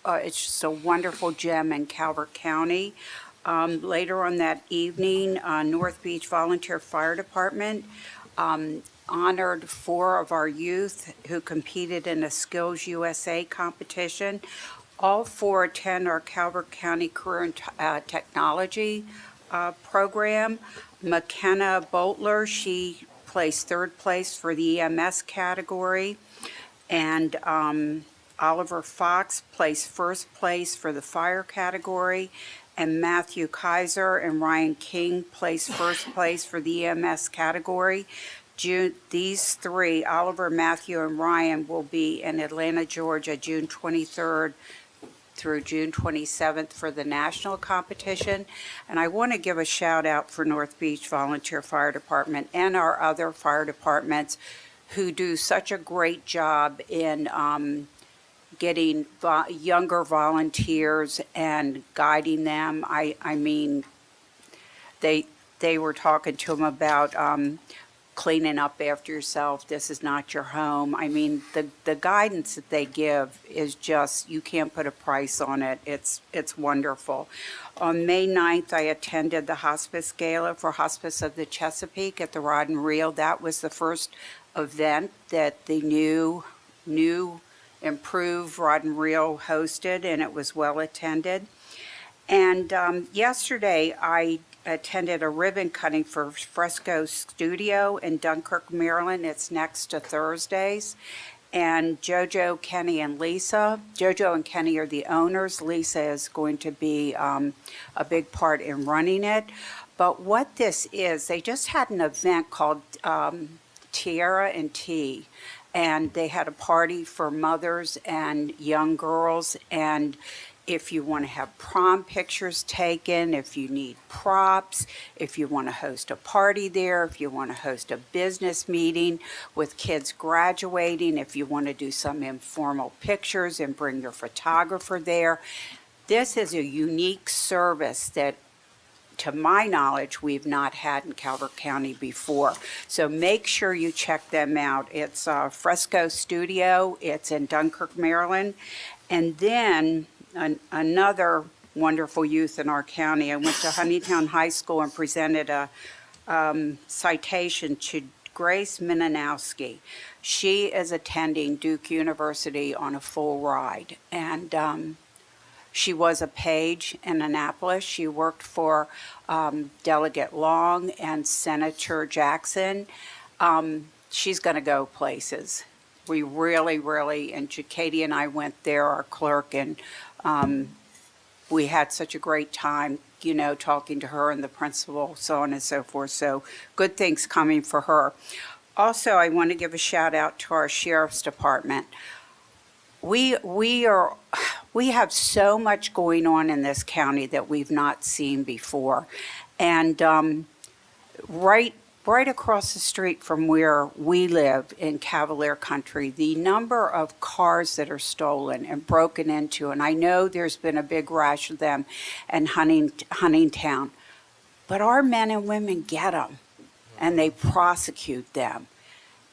just a wonderful gem in Calvert County. Later on that evening, North Beach Volunteer Fire Department honored 4 of our youth who competed in a Skills USA competition. All 4 attend our Calvert County Career and Technology program. McKenna Boltler, she placed 3rd place for the EMS category. And Oliver Fox placed 1st place for the fire category. And Matthew Kaiser and Ryan King placed 1st place for the EMS category. These 3, Oliver, Matthew, and Ryan, will be in Atlanta, Georgia, June 23rd through June 27th for the national competition. And I want to give a shout out for North Beach Volunteer Fire Department and our other fire departments who do such a great job in getting younger volunteers and guiding them. I mean, they were talking to them about cleaning up after yourself. This is not your home. I mean, the guidance that they give is just, you can't put a price on it. It's wonderful. On May 9th, I attended the hospice gala for Hospice of the Chesapeake at the Rod and Reel. That was the first event that the new improved Rod and Reel hosted, and it was well attended. And yesterday, I attended a ribbon cutting for Fresco Studio in Dunkirk, Maryland. It's next to Thursdays. And Jojo, Kenny, and Lisa. Jojo and Kenny are the owners. Lisa is going to be a big part in running it. But what this is, they just had an event called Tiara and Tea. And they had a party for mothers and young girls. And if you want to have prom pictures taken, if you need props, if you want to host a party there, if you want to host a business meeting with kids graduating, if you want to do some informal pictures and bring your photographer there. This is a unique service that, to my knowledge, we've not had in Calvert County before. So make sure you check them out. It's Fresco Studio. It's in Dunkirk, Maryland. And then another wonderful youth in our county. I went to Huntingtown High School and presented a citation to Grace Minanowski. She is attending Duke University on a full ride. And she was a page in Annapolis. She worked for Delegate Long and Senator Jackson. She's going to go places. We really, and Katie and I went there, our clerk, and we had such a great time, you know, talking to her and the principal, so on and so forth. So good things coming for her. Also, I want to give a shout out to our sheriff's department. We have so much going on in this county that we've not seen before. And right across the street from where we live in Cavalier Country, the number of cars that are stolen and broken into, and I know there's been a big rash of them in Huntingtown, but our men and women get them and they prosecute them.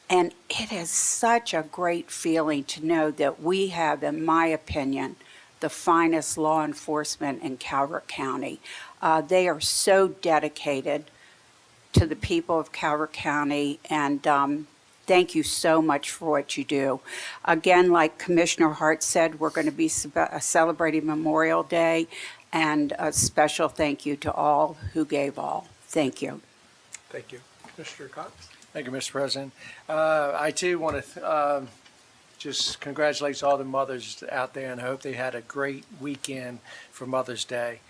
And it is such a great feeling to know that we have, in my opinion, the finest law enforcement in Calvert County. They are so dedicated to the people of Calvert County, and thank you so much for what you do. Again, like Commissioner Hart said, we're going to be celebrating Memorial Day, and a special thank you to all who gave all. Thank you. Thank you. Commissioner Cox? Thank you, Mr. President. I too want to just congratulate all the mothers out there, and I hope they had a great weekend for Mother's Day.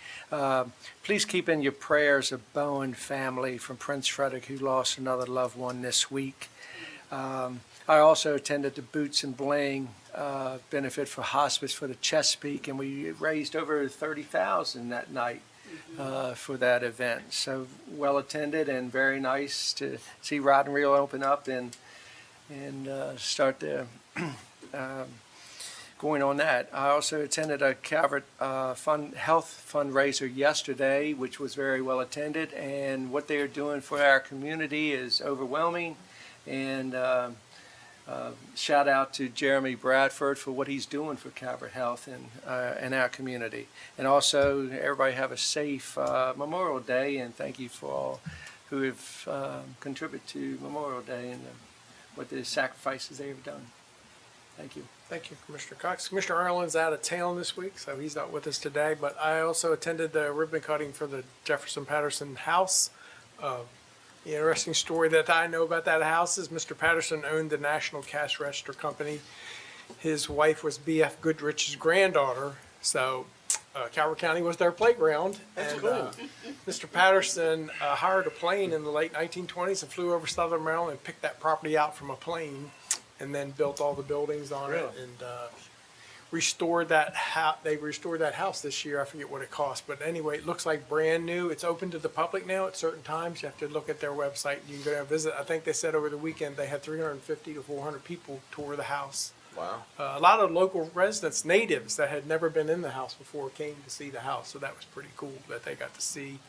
Please keep in your prayers a Bowen family from Prince Frederick who lost another loved one this week. I also attended the Boots and Bling benefit for hospice for the Chesapeake, and we raised over $30,000 that night for that event. So well attended and very nice to see Rod and Reel open up and start the going on that. I also attended a Calvert health fundraiser yesterday, which was very well attended, and what they are doing for our community is overwhelming. And shout out to Jeremy Bradford for what he's doing for Calvert Health and our community. And also, everybody have a safe Memorial Day, and thank you for all who have contributed to Memorial Day and what the sacrifices they have done. Thank you. Thank you, Commissioner Cox. Commissioner Ireland's out of town this week, so he's not with us today, but I also attended the ribbon cutting for the Jefferson Patterson house. The interesting story that I know about that house is Mr. Patterson owned the National Cash Register Company. His wife was B.F. Goodrich's granddaughter, so Calvert County was their playground. That's and, cool. Mr. Patterson hired a plane in the late 1920s and flew over southern Maryland and picked that property out from a plane and then built all the buildings on it. And restored that they restored that house this year. I forget what it cost, but anyway, it looks like brand new. It's open to the public now at certain times. You have to look at their website. You can go down and visit. I think they said over the weekend they had 350 to 400 people tour the house. Wow. A lot of local residents, natives that had never been in the house before, came to see the house, so that was pretty cool that they got to see.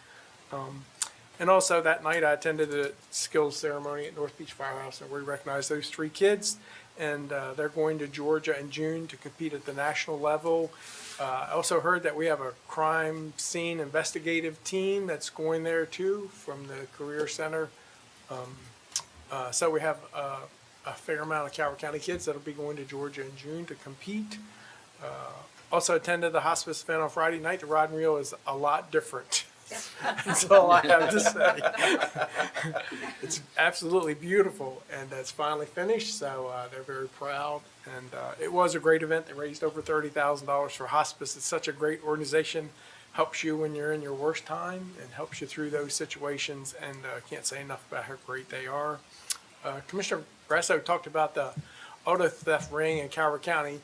And also that night, I attended the skills ceremony at North Beach Firehouse, and we recognized those 3 kids, and they're going to Georgia in June to compete at the national level. I also heard that we have a crime scene investigative team that's going there too from the Career Center. So we have a fair amount of Calvert County kids that'll be going to Georgia in June to compete. Also attended the hospice event on Friday night. The rod and reel is a lot different. That's all I have to say. It's absolutely beautiful, and it's finally finished, so they're very proud. And it was a great event. They raised over $30,000 for hospice. It's such a great organization. Helps you when you're in your worst time and helps you through those situations, and can't say enough about how great they are. Commissioner Grasso talked about the auto theft ring in Calvert County.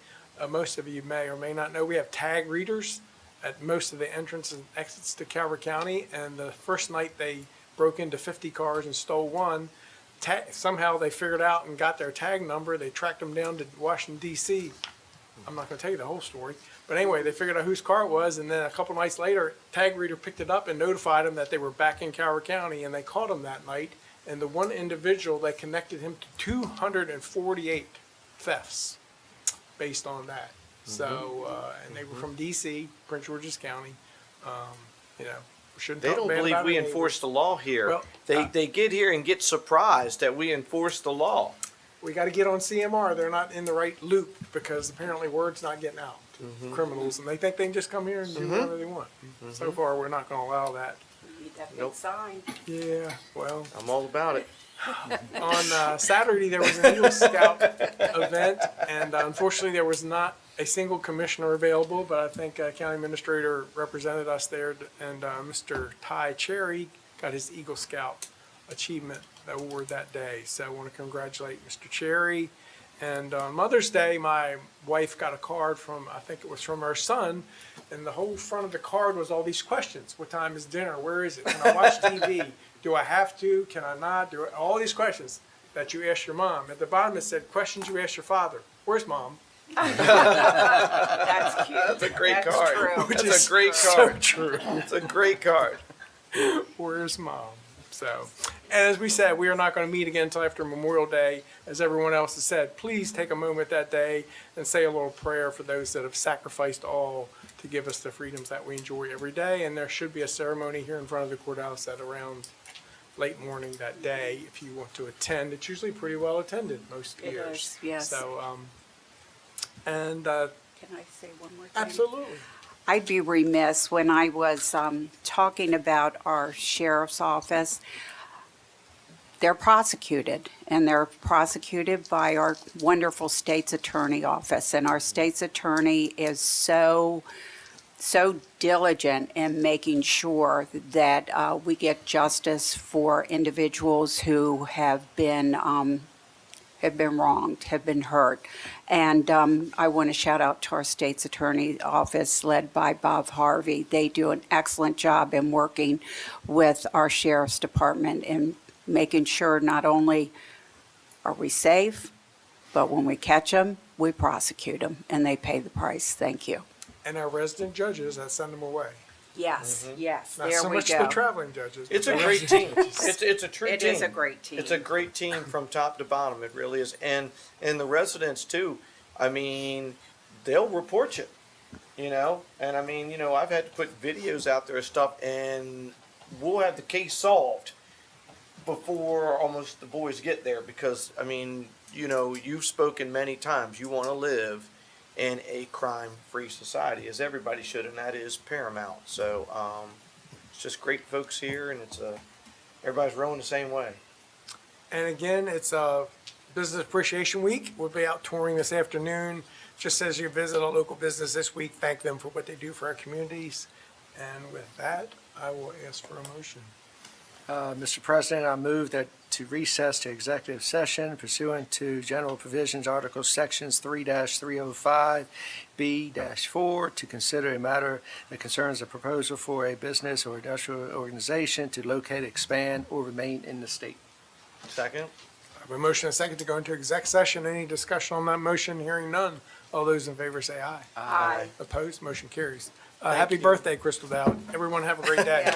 Most of you may or may not know we have tag readers at most of the entrances and exits to Calvert County, and the first night they broke into 50 cars and stole one. Somehow they figured out and got their tag number. They tracked them down to Washington, D.C. I'm not going to tell you the whole story, but anyway, they figured out whose car it was, and then a couple nights later, tag reader picked it up and notified them that they were back in Calvert County, and they caught them that night. And the one individual, they connected him to 248 thefts based on that. So, and they were from D.C., Prince George's County. You know, we shouldn't They talk don't bad believe about we our enforce neighbors. the law here. Well, They get here and get surprised that we enforce the law. We got to get on CMR. They're not in the right loop because apparently word's not getting out to criminals, and they think they can just come here and do whatever they want. So far, we're not going to allow that. Need that big Nope. sign. Yeah, well. I'm all about it. On Saturday, there was an Eagle Scout event, and unfortunately, there was not a single commissioner available, but I think County Administrator represented us there, and Mr. Ty Cherry got his Eagle Scout Achievement Award that day. So I want to congratulate Mr. Cherry. And on Mother's Day, my wife got a card from, I think it was from her son, and the whole front of the card was all these questions. What time is dinner? Where is it? Can I watch TV? Do I have to? Can I not? All these questions that you ask your mom. At the bottom it said, questions you ask your father. Where's mom? That's cute. That's a great That's card. true. Which That's is a great so card. true. It's a great card. Where's mom? So, and as we said, we are not going to meet again until after Memorial Day. As everyone else has said, please take a moment that day and say a little prayer for those that have sacrificed all to give us the freedoms that we enjoy every day. And there should be a ceremony here in front of the courthouse at around late morning that day if you want to attend. It's usually pretty well attended most It years. is, yes. So, and Can I say one more thing? absolutely. I'd be remiss when I was talking about our sheriff's office. They're prosecuted, and they're prosecuted by our wonderful state's attorney office. And our state's attorney is so diligent in making sure that we get justice for individuals who have been wronged, have been hurt. And I want to shout out to our state's attorney office led by Bob Harvey. They do an excellent job in working with our sheriff's department and making sure not only are we safe, but when we catch them, we prosecute them and they pay the price. Thank you. And our resident judges that send them away. Yes, yes, Not there so we much go. the traveling judges. It's but a the great resident team. judges. It's a true It team. is a great team. It's a great team from top to bottom. It really is. And the residents too. I mean, they'll report you, you know? And I mean, you know, I've had to put videos out there of stuff and we'll have the case solved before almost the boys get there because, I mean, you know, you've spoken many times. You want to live in a crime-free society, as everybody should, and that is paramount. So it's just great folks here, and everybody's rowing the same way. And again, it's Business Appreciation Week. We'll be out touring this afternoon. Just as you visit a local business this week, thank them for what they do for our communities. And with that, I will ask for a motion. Mr. President, I move that to recess to executive session pursuant to general provisions, Articles Sections 3-305B-4, to consider a matter that concerns a proposal for a business or industrial organization to locate, expand, or remain in the state. Second? I have a motion and a second to go into exec session. Any discussion on that motion? Hearing none. All those in favor say aye. Aye. Opposed? Motion carries. Happy birthday, Crystal Dowd. Everyone have a great day.